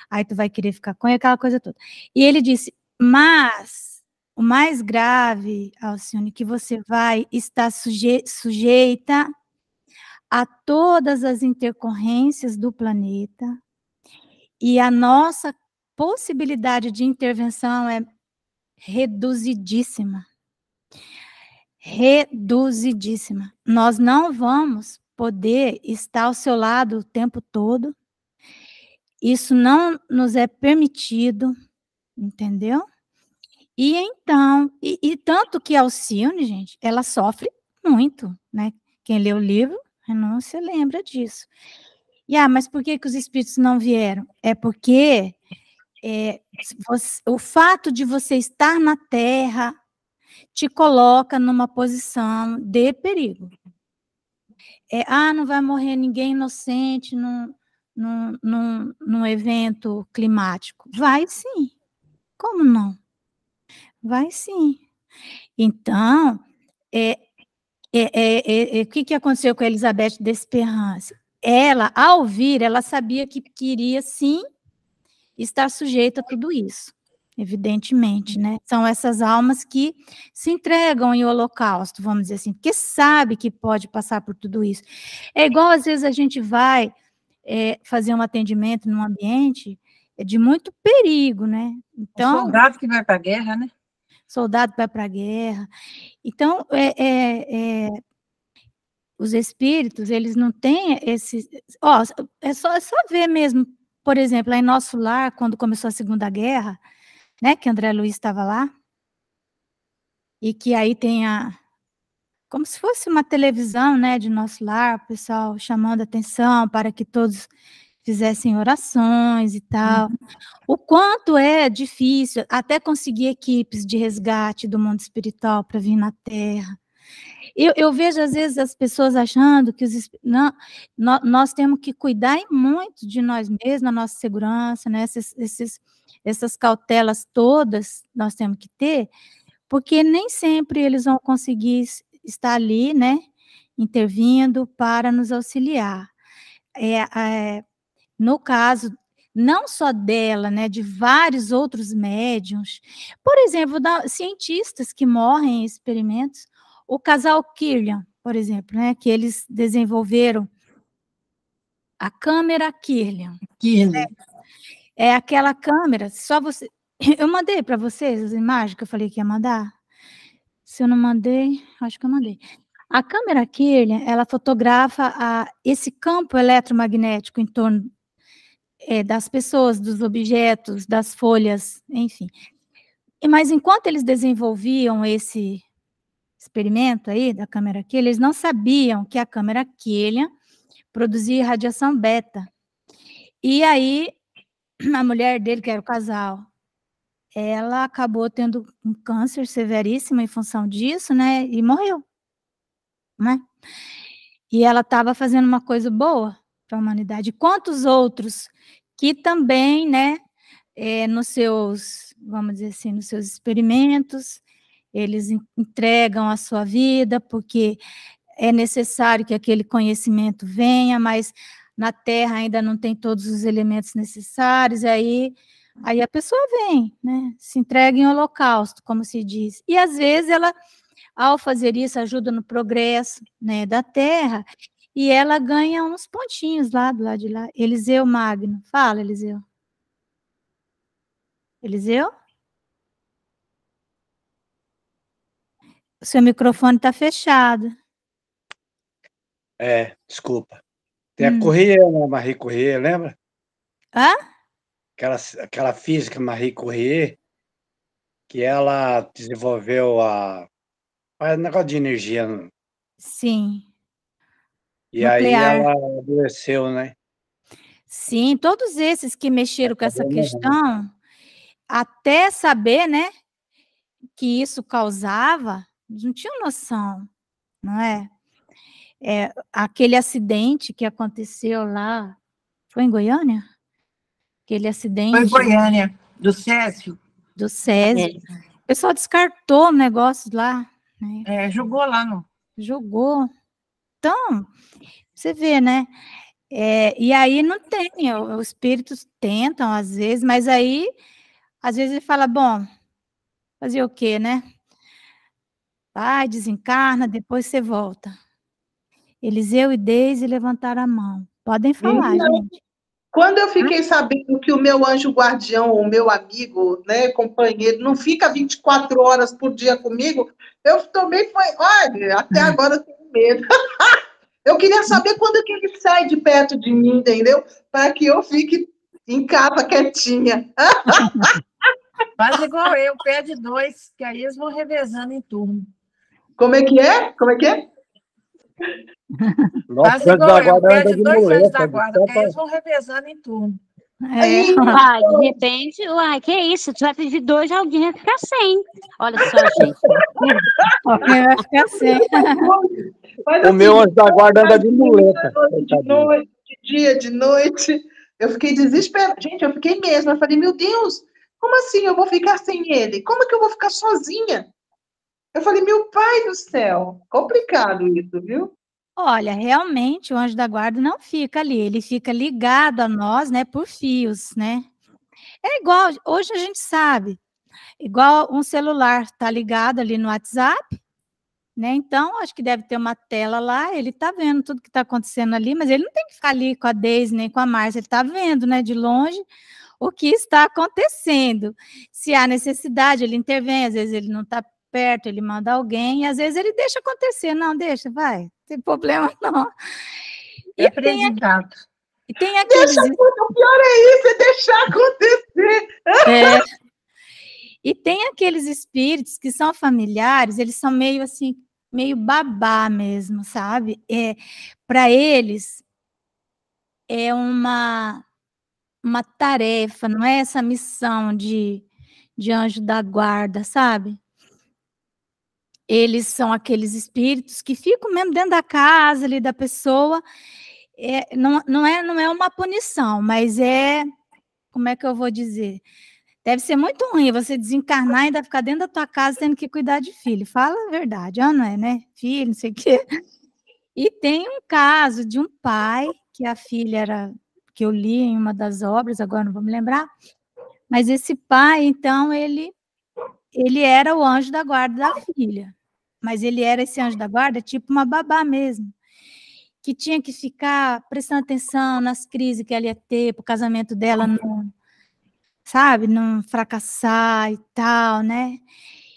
aí tu vai querer ficar com ele, aquela coisa toda. E ele disse, mas o mais grave, Alcione, que você vai estar sujeita a todas as intercorrências do planeta, e a nossa possibilidade de intervenção é reduzidíssima. Reduzidíssima. Nós não vamos poder estar ao seu lado o tempo todo. Isso não nos é permitido, entendeu? E então, e tanto que a Alcione, gente, ela sofre muito, né? Quem lê o livro, Renúncia, lembra disso. Mas por que os espíritos não vieram? É porque o fato de você estar na Terra te coloca numa posição de perigo. Não vai morrer ninguém inocente num evento climático. Vai sim. Como não? Vai sim. Então, o que aconteceu com a Elizabeth Desperance? Ela, ao vir, ela sabia que queria, sim, estar sujeita a tudo isso, evidentemente, né? São essas almas que se entregam em holocausto, vamos dizer assim, porque sabe que pode passar por tudo isso. É igual, às vezes, a gente vai fazer um atendimento num ambiente de muito perigo, né? Então, o soldado que vai para a guerra, né? Soldado que vai para a guerra. Então, os espíritos, eles não têm esse... é só ver mesmo, por exemplo, lá em nosso lar, quando começou a Segunda Guerra, né, que André Luiz estava lá, e que aí tem como se fosse uma televisão, né, de nosso lar, o pessoal chamando atenção para que todos fizessem orações e tal. O quanto é difícil até conseguir equipes de resgate do mundo espiritual para vir na Terra. Eu vejo, às vezes, as pessoas achando que nós temos que cuidar muito de nós mesmos, na nossa segurança, né? Essas cautelas todas nós temos que ter, porque nem sempre eles vão conseguir estar ali, né, intervindo para nos auxiliar. No caso, não só dela, né, de vários outros médiums, por exemplo, cientistas que morrem em experimentos, o casal Kirlian, por exemplo, né, que eles desenvolveram a câmera Kirlian. Kirlian. É aquela câmera, só você... Eu mandei para vocês as imagens que eu falei que ia mandar? Se eu não mandei, acho que eu mandei. A câmera Kirlian, ela fotografa esse campo eletromagnético em torno das pessoas, dos objetos, das folhas, enfim. Mas enquanto eles desenvolviam esse experimento aí da câmera Kirlian, eles não sabiam que a câmera Kirlian produzia radiação beta. E aí, a mulher dele, que era o casal, ela acabou tendo um câncer severíssimo em função disso, né? E morreu, né? E ela estava fazendo uma coisa boa para a humanidade. Quantos outros que também, né, nos seus, vamos dizer assim, nos seus experimentos, eles entregam a sua vida, porque é necessário que aquele conhecimento venha, mas na Terra ainda não tem todos os elementos necessários, e aí a pessoa vem, né, se entrega em holocausto, como se diz. E às vezes ela, ao fazer isso, ajuda no progresso, né, da Terra, e ela ganha uns pontinhos lá do lado de lá. Eliseu Magno. Fala, Eliseu. Eliseu? O seu microfone está fechado. Desculpa. Tem a Corrêa, né, Marie Corrêa, lembra? Hã? Aquela física Marie Corrêa, que ela desenvolveu um negócio de energia. Sim. E Nuclear. aí ela adoeceu, né? Sim, todos esses que mexeram com essa questão, até saber, né, que isso causava, não tinham noção, não é? Aquele acidente que aconteceu lá, foi em Goiânia? Aquele acidente... Foi em Goiânia, do Césio. Do Césio. O pessoal descartou o negócio lá, né? Jogou lá, não. Jogou. Então, você vê, né? E aí não tem, os espíritos tentam às vezes, mas aí, às vezes ele fala, bom, fazer o quê, né? Vai, desencarna, depois você volta. Eliseu e Deise levantaram a mão. Podem falar, gente. Quando eu fiquei sabendo que o meu anjo guardião, o meu amigo, né, companheiro, não fica 24 horas por dia comigo, eu também olha, até agora eu tenho medo. Eu queria saber quando que ele sai de perto de mim, entendeu? Para que eu fique em casa quietinha. Faz igual eu, pede 2, que aí eles vão revezando em turno. Como é que é? Como é que é? Faz igual eu, pede 2 anjos da guarda, que aí eles vão revezando em turno. Uai, de repente, que é isso? Tu vai pedir 2, alguém vai ficar sem. Olha só, gente. Alguém vai ficar sem. Mas, o meu anjo da guarda anda de muleta. De noite, de dia, de noite. Eu fiquei desesperada. Gente, eu fiquei mesmo. Eu falei, meu Deus, como assim eu vou ficar sem ele? Como que eu vou ficar sozinha? Eu falei, meu pai do céu. Complicado isso, viu? Olha, realmente o anjo da guarda não fica ali, ele fica ligado a nós, né, por fios, né? É igual, hoje a gente sabe, igual um celular está ligado ali no WhatsApp, né? Então, acho que deve ter uma tela lá, ele está vendo tudo que está acontecendo ali, mas ele não tem que ficar ali com a Deise nem com a Márcia, ele está vendo, né, de longe, o que está acontecendo. Se há necessidade, ele intervém, às vezes ele não está perto, ele manda alguém, e às vezes ele deixa acontecer, não, deixa, vai, não tem problema não. E aprendizado. E tem aqueles... O pior é isso, é deixar acontecer. E tem aqueles espíritos que são familiares, eles são meio assim, meio babá mesmo, sabe? Para eles é uma tarefa, não é essa missão de anjo da guarda, sabe? Eles são aqueles espíritos que ficam mesmo dentro da casa ali da pessoa. Não é uma punição, mas como é que eu vou dizer? Deve ser muito ruim você desencarnar e ainda ficar dentro da tua casa tendo que cuidar de filho. Fala a verdade, não é, né? Filho, não sei o quê. E tem um caso de um pai, que a filha era, que eu li em uma das obras, agora não vou me lembrar, mas esse pai, então, ele era o anjo da guarda da filha. Mas ele era esse anjo da guarda, tipo uma babá mesmo, que tinha que ficar prestando atenção nas crises que ela ia ter, para o casamento dela não, sabe, não fracassar e tal, né?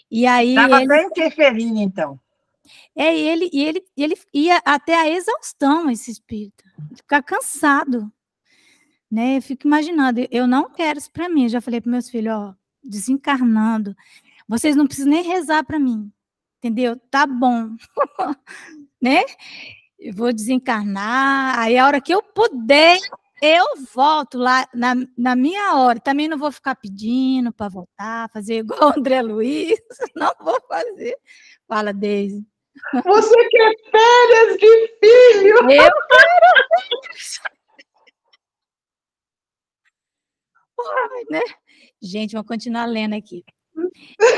E aí Estava ele, até interferindo, então. ele ia até a exaustão, esse espírito, ficar cansado, né? Eu fico imaginando, eu não quero isso para mim. Eu já falei para meus filhos, ó, desencarnando, vocês não precisam nem rezar para mim, entendeu? Tá bom, né? Eu vou desencarnar, aí a hora que eu puder, eu volto lá na minha hora. Também não vou ficar pedindo para voltar, fazer igual o André Luiz, não vou fazer. Fala, Deise. Você quer férias de filho? Eu quero. Ai, né? Gente, vou continuar lendo aqui.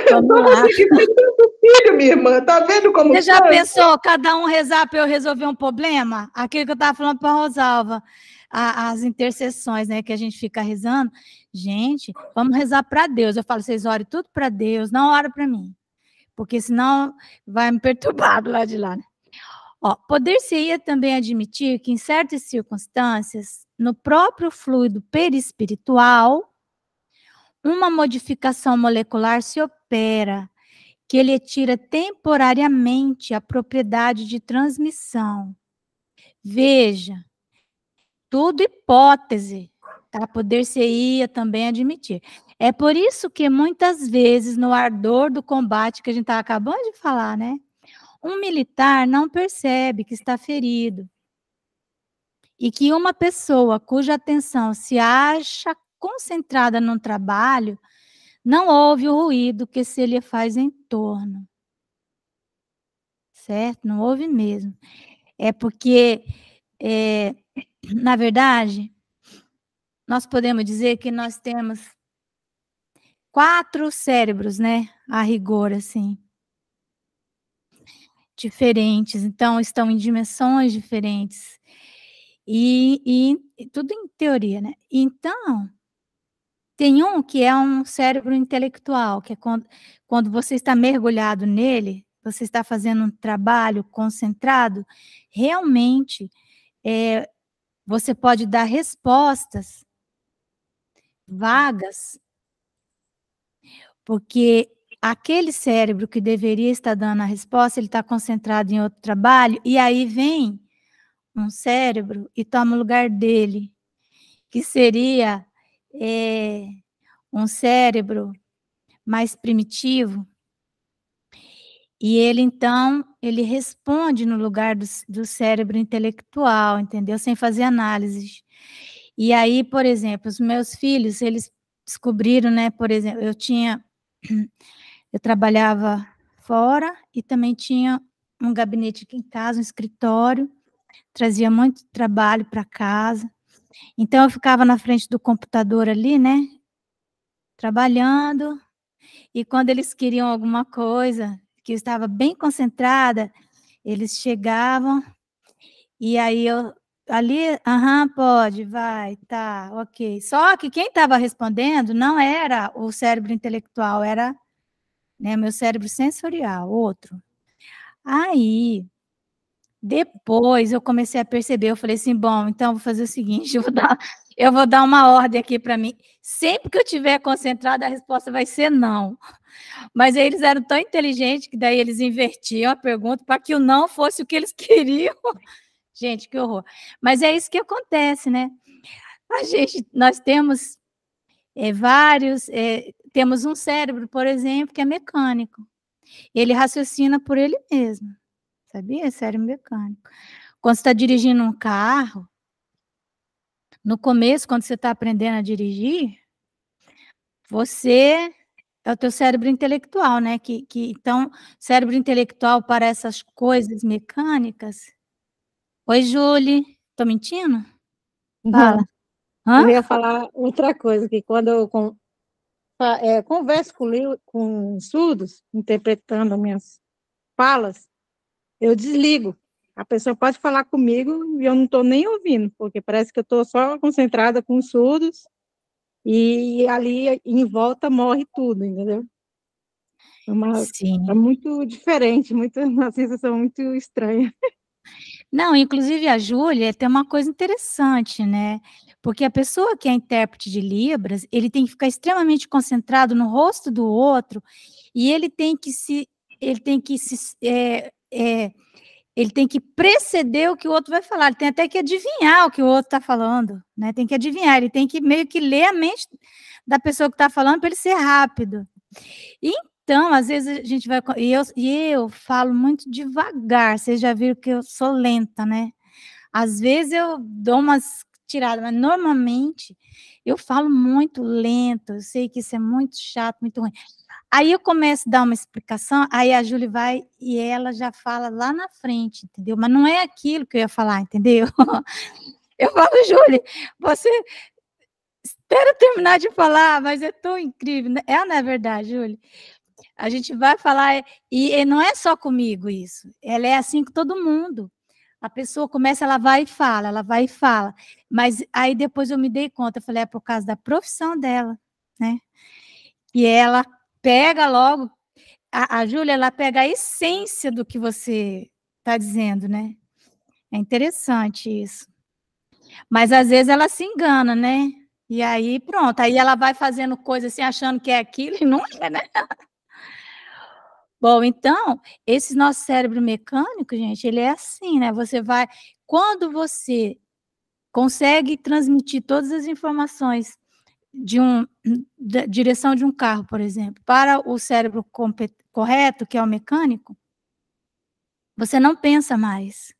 Vamos lá. Você que tem tanto filho, minha irmã. Tá vendo como Você já cansa? pensou cada um rezar para eu resolver um problema? Aquilo que eu estava falando para a Rosalva, as intercessões, né, que a gente fica rezando. Gente, vamos rezar para Deus. Eu falo, vocês orem tudo para Deus, não ora para mim, porque senão vai me perturbar do lado de lá, né? Ó, poder-se-ia também admitir que, em certas circunstâncias, no próprio fluido perispiritual, uma modificação molecular se opera, que ele tira temporariamente a propriedade de transmissão. Veja, tudo hipótese, tá? Poder-se-ia também admitir. É por isso que muitas vezes, no ardor do combate que a gente está acabando de falar, né? Um militar não percebe que está ferido e que uma pessoa cuja atenção se acha concentrada no trabalho não ouve o ruído que se lhe faz em torno. Certo? Não ouve mesmo. É porque, na verdade, nós podemos dizer que nós temos 4 cérebros, né? A rigor, assim. Diferentes. Então, estão em dimensões diferentes. E tudo em teoria, né? Então, tem um que é um cérebro intelectual, que é quando você está mergulhado nele, você está fazendo um trabalho concentrado, realmente você pode dar respostas vagas, porque aquele cérebro que deveria estar dando a resposta, ele está concentrado em outro trabalho, e aí vem um cérebro e toma o lugar dele, que seria um cérebro mais primitivo, e ele, então, ele responde no lugar do cérebro intelectual, entendeu? Sem fazer análises. E aí, por exemplo, os meus filhos, eles descobriram, né, por exemplo, eu trabalhava fora e também tinha um gabinete aqui em casa, um escritório, trazia muito trabalho para casa. Então, eu ficava na frente do computador ali, né, trabalhando, e quando eles queriam alguma coisa, que eu estava bem concentrada, eles chegavam, e aí eu ali, pode, vai, tá, ok. Só que quem estava respondendo não era o cérebro intelectual, era, né, meu cérebro sensorial, outro. Aí, depois eu comecei a perceber, eu falei assim, bom, então vou fazer o seguinte, eu vou dar uma ordem aqui para mim. Sempre que eu estiver concentrada, a resposta vai ser não. Mas aí eles eram tão inteligentes que daí eles invertiam a pergunta para que o não fosse o que eles queriam. Gente, que horror. Mas é isso que acontece, né? Nós temos temos um cérebro, por exemplo, que é mecânico. Ele raciocina por ele mesmo, sabia? Cérebro mecânico. Quando você está dirigindo um carro, no começo, quando você está aprendendo a dirigir, você é o teu cérebro intelectual, né? Então, cérebro intelectual para essas coisas mecânicas. Oi, Julie. Tô mentindo? Fala. Eu ia falar outra coisa, que quando eu converso com surdos, interpretando minhas falas, eu desligo. A pessoa pode falar comigo e eu não estou nem ouvindo, porque parece que eu estou só concentrada com os surdos e ali em volta morre tudo, entendeu? Sim. É muito diferente, uma sensação muito estranha. Não, inclusive a Júlia tem uma coisa interessante, né? Porque a pessoa que é intérprete de Libras, ele tem que ficar extremamente concentrado no rosto do outro e ele tem que preceder o que o outro vai falar, ele tem até que adivinhar o que o outro está falando, né? Tem que adivinhar, ele tem que meio que ler a mente da pessoa que está falando para ele ser rápido. Então, às vezes a gente vai. E eu falo muito devagar, vocês já viram que eu sou lenta, né? Às vezes eu dou umas tiradas, mas normalmente eu falo muito lento, eu sei que isso é muito chato, muito ruim. Aí eu começo a dar uma explicação, aí a Júlia vai e ela já fala lá na frente, entendeu? Mas não é aquilo que eu ia falar, entendeu? Eu falo, Júlia, você espera terminar de falar, mas é tão incrível. Não é verdade, Júlia? A gente vai falar, e não é só comigo isso, ela é assim com todo mundo. A pessoa começa, ela vai e fala, mas aí depois eu me dei conta, eu falei, é por causa da profissão dela, né? E ela pega logo, a Júlia, ela pega a essência do que você está dizendo, né? É interessante isso. Mas às vezes ela se engana, né? E aí pronto, aí ela vai fazendo coisa assim, achando que é aquilo e não é, né? Bom, então, esse nosso cérebro mecânico, gente, ele é assim, né? Quando você consegue transmitir todas as informações da direção de um carro, por exemplo, para o cérebro correto, que é o mecânico, você não pensa mais.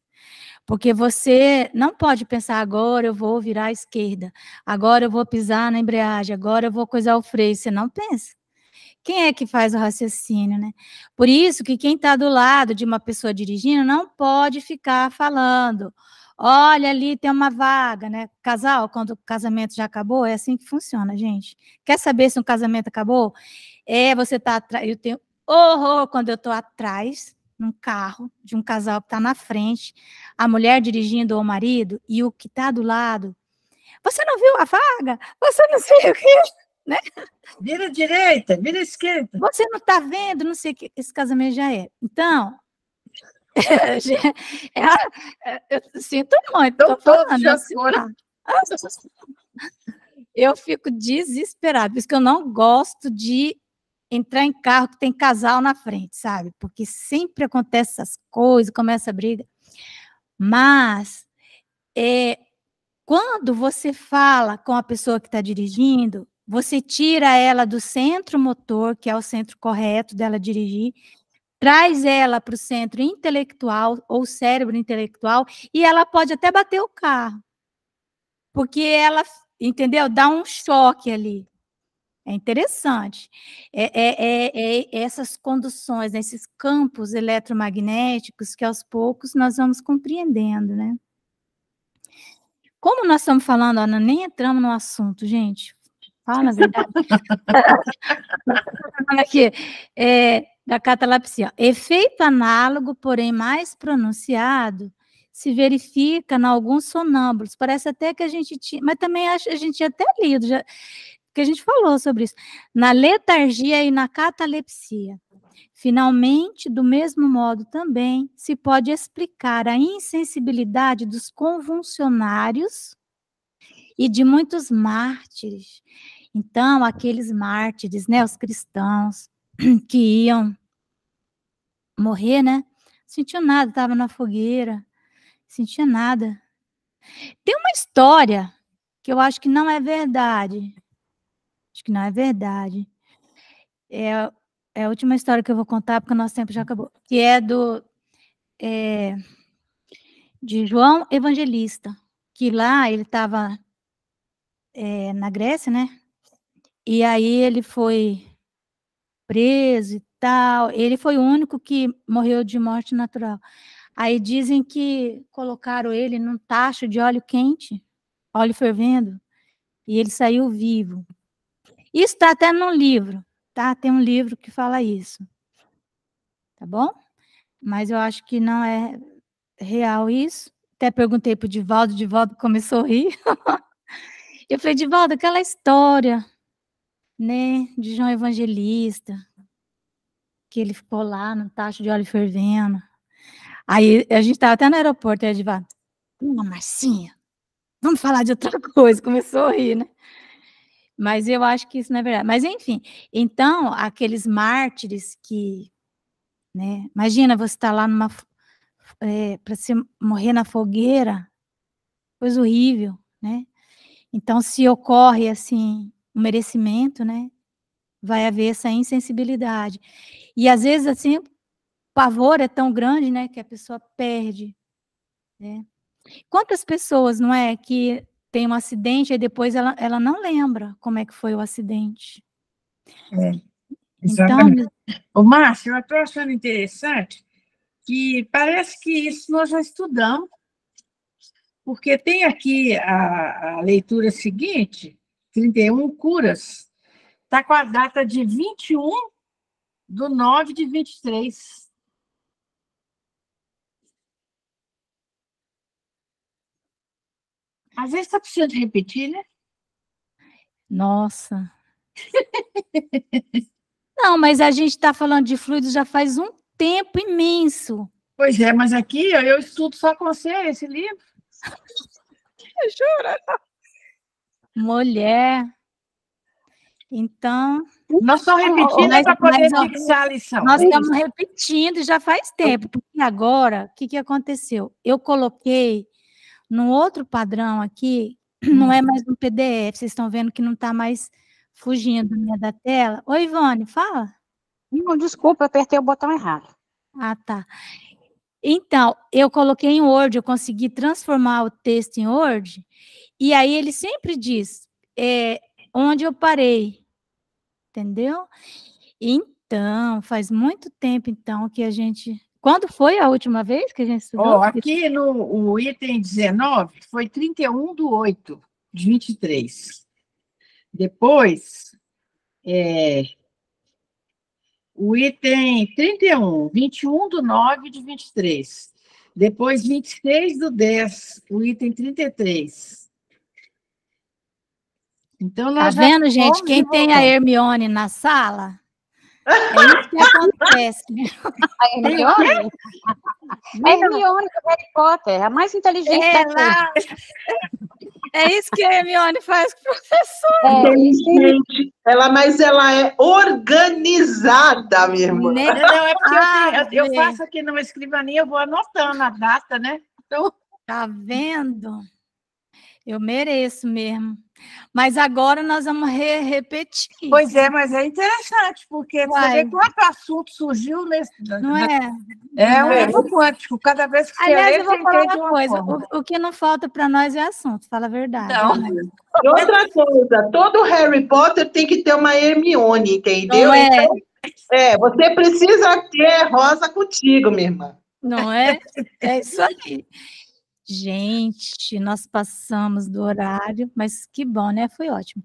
Porque você não pode pensar, agora eu vou virar à esquerda, agora eu vou pisar na embreagem, agora eu vou coisar o freio. Você não pensa. Quem é que faz o raciocínio, né? Por isso que quem está do lado de uma pessoa dirigindo não pode ficar falando. Olha, ali tem uma vaga, né? Casal, quando o casamento já acabou, é assim que funciona, gente. Quer saber se um casamento acabou? Você está atrás. Eu tenho horror quando eu estou atrás, num carro, de um casal que está na frente, a mulher dirigindo ou o marido, e o que está do lado. Você não viu a vaga? Você não sei o quê, né? Vira à direita, vira à esquerda. Você não está vendo, não sei o que, esse casamento já é. Então, eu sinto muito, estou falando. Eu fico desesperada, por isso que eu não gosto de entrar em carro que tem casal na frente, sabe? Porque sempre acontece essas coisas, começa a briga. Mas, quando você fala com a pessoa que está dirigindo, você tira ela do centro motor, que é o centro correto dela dirigir, traz ela para o centro intelectual, ou cérebro intelectual, e ela pode até bater o carro. Porque ela, entendeu? Dá um choque ali. É interessante. Essas conduções, esses campos eletromagnéticos que aos poucos nós vamos compreendendo, né? Como nós estamos falando, Ana, nem entramos no assunto, gente. Fala a verdade. Aqui, da catalepsia. Efeito análogo, porém mais pronunciado, se verifica em alguns sonâmbulos. Parece até que a gente tinha, mas também a gente tinha até lido, já, porque a gente falou sobre isso. Na letargia e na catalepsia. Finalmente, do mesmo modo também, se pode explicar a insensibilidade dos convulsionários e de muitos mártires. Então, aqueles mártires, né, os cristãos que iam morrer, né, não sentiam nada, estava na fogueira, não sentia nada. Tem uma história que eu acho que não é verdade. Acho que não é verdade. É a última história que eu vou contar, porque o nosso tempo já acabou. Que é de João Evangelista, que lá ele estava na Grécia, né? E aí ele foi preso e tal. Ele foi o único que morreu de morte natural. Aí dizem que colocaram ele num tacho de óleo quente, óleo fervendo, e ele saiu vivo. Isso está até num livro, tá? Tem um livro que fala isso. Tá bom? Mas eu acho que não é real isso. Até perguntei para o Divaldo começou a rir. Eu falei, Divaldo, aquela história, né, de João Evangelista, que ele ficou lá no tacho de óleo fervendo. Aí a gente estava até no aeroporto, aí Divaldo, Marcinha, vamos falar de outra coisa. Começou a rir, né? Mas eu acho que isso não é verdade. Mas, enfim, então, aqueles mártires que, né, imagina você estar lá para se morrer na fogueira, coisa horrível, né? Então, se ocorre, assim, um merecimento, né, vai haver essa insensibilidade. E, às vezes, assim, o pavor é tão grande, né, que a pessoa perde, né? Quantas pessoas, não é, que tem um acidente e depois ela não lembra como é que foi o acidente. Exatamente. Então, Ô, Márcio, eu estou achando interessante que parece que isso nós já estudamos, porque tem aqui a leitura seguinte, 31 curas, está com a data de 21/9/23. Às vezes está precisando repetir, né? nossa. Não, mas a gente está falando de fluidos já faz um tempo imenso. Pois é, mas aqui eu estudo só com você esse livro. Jura? Mulher. Então, Nós só repetindo para poder ó, fixar a lição. nós estamos repetindo e já faz tempo, porque agora, o que aconteceu? Eu coloquei num outro padrão aqui, não é mais no PDF, vocês estão vendo que não está mais fugindo, né, da tela. Oi, Ivone, fala. Não, desculpa, eu apertei o botão errado. Ah, tá. Então, eu coloquei em Word, eu consegui transformar o texto em Word, e aí ele sempre diz onde eu parei, entendeu? Então, faz muito tempo, então, que a gente... Quando foi a última vez que a gente estudou? Aqui no item 19, foi 31/8/23. Depois, o item 31, 21/9/23. Depois, 26/10, o item 33. Então, Tá nós já vendo, gente? fomos Quem e tem a voltamos. Hermione na sala, é isso que acontece. A Hermione? A Hermione do Harry Potter, a mais inteligente da turma. É isso que a Hermione faz com o professor. Inteligente. Mas ela é organizada, minha irmã. Né? Não, é porque eu Ave. faço aqui numa escrivaninha, eu vou anotando a data, né? Então, Tá vendo? Eu mereço mesmo. Mas agora nós vamos repetir. pois é, mas é interessante, porque você Uai. vê quanto assunto surgiu nesse. Não é? É um Não é? livro quântico. Cada vez que você Aliás, lê, eu vou você falar entende uma uma coisa. forma. O que não falta para nós é assunto, fala a verdade. Não. Né? E outra coisa, todo Harry Potter tem que ter uma Hermione, entendeu? Não é? Então, você precisa ter Rosa contigo, minha irmã. Não é? É isso aí. Gente, nós passamos do horário, mas que bom, né? Foi ótimo.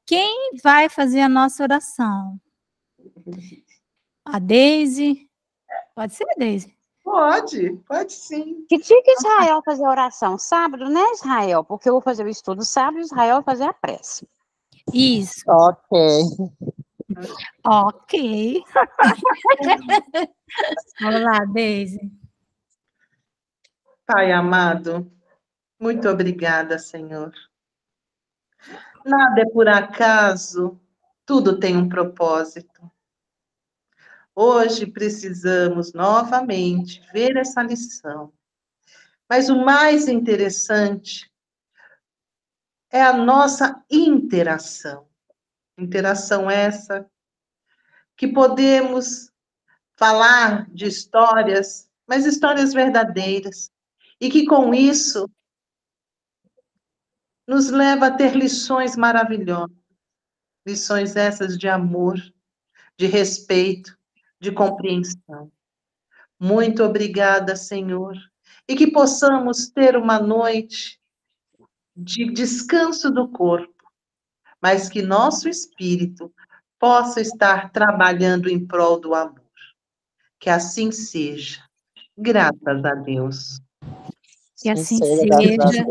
Quem vai fazer a nossa oração? A Deise? Pode ser, Deise? Pode sim. Que dia que Israel fazer a oração? Sábado, né, Israel? Porque eu vou fazer o estudo sábado, Israel vai fazer a prece. Isso. Ok. Vamos lá, Deise. Pai amado, muito obrigada, Senhor. Nada é por acaso, tudo tem um propósito. Hoje precisamos novamente ver essa lição. Mas o mais interessante é a nossa interação. Interação essa que podemos falar de histórias, mas histórias verdadeiras, e que com isso nos leva a ter lições maravilhosas, lições essas de amor, de respeito, de compreensão. Muito obrigada, Senhor, e que possamos ter uma noite de descanso do corpo, mas que nosso espírito possa estar trabalhando em prol do amor. Que assim seja. Graças a Deus. Que assim Sincero, graças a seja.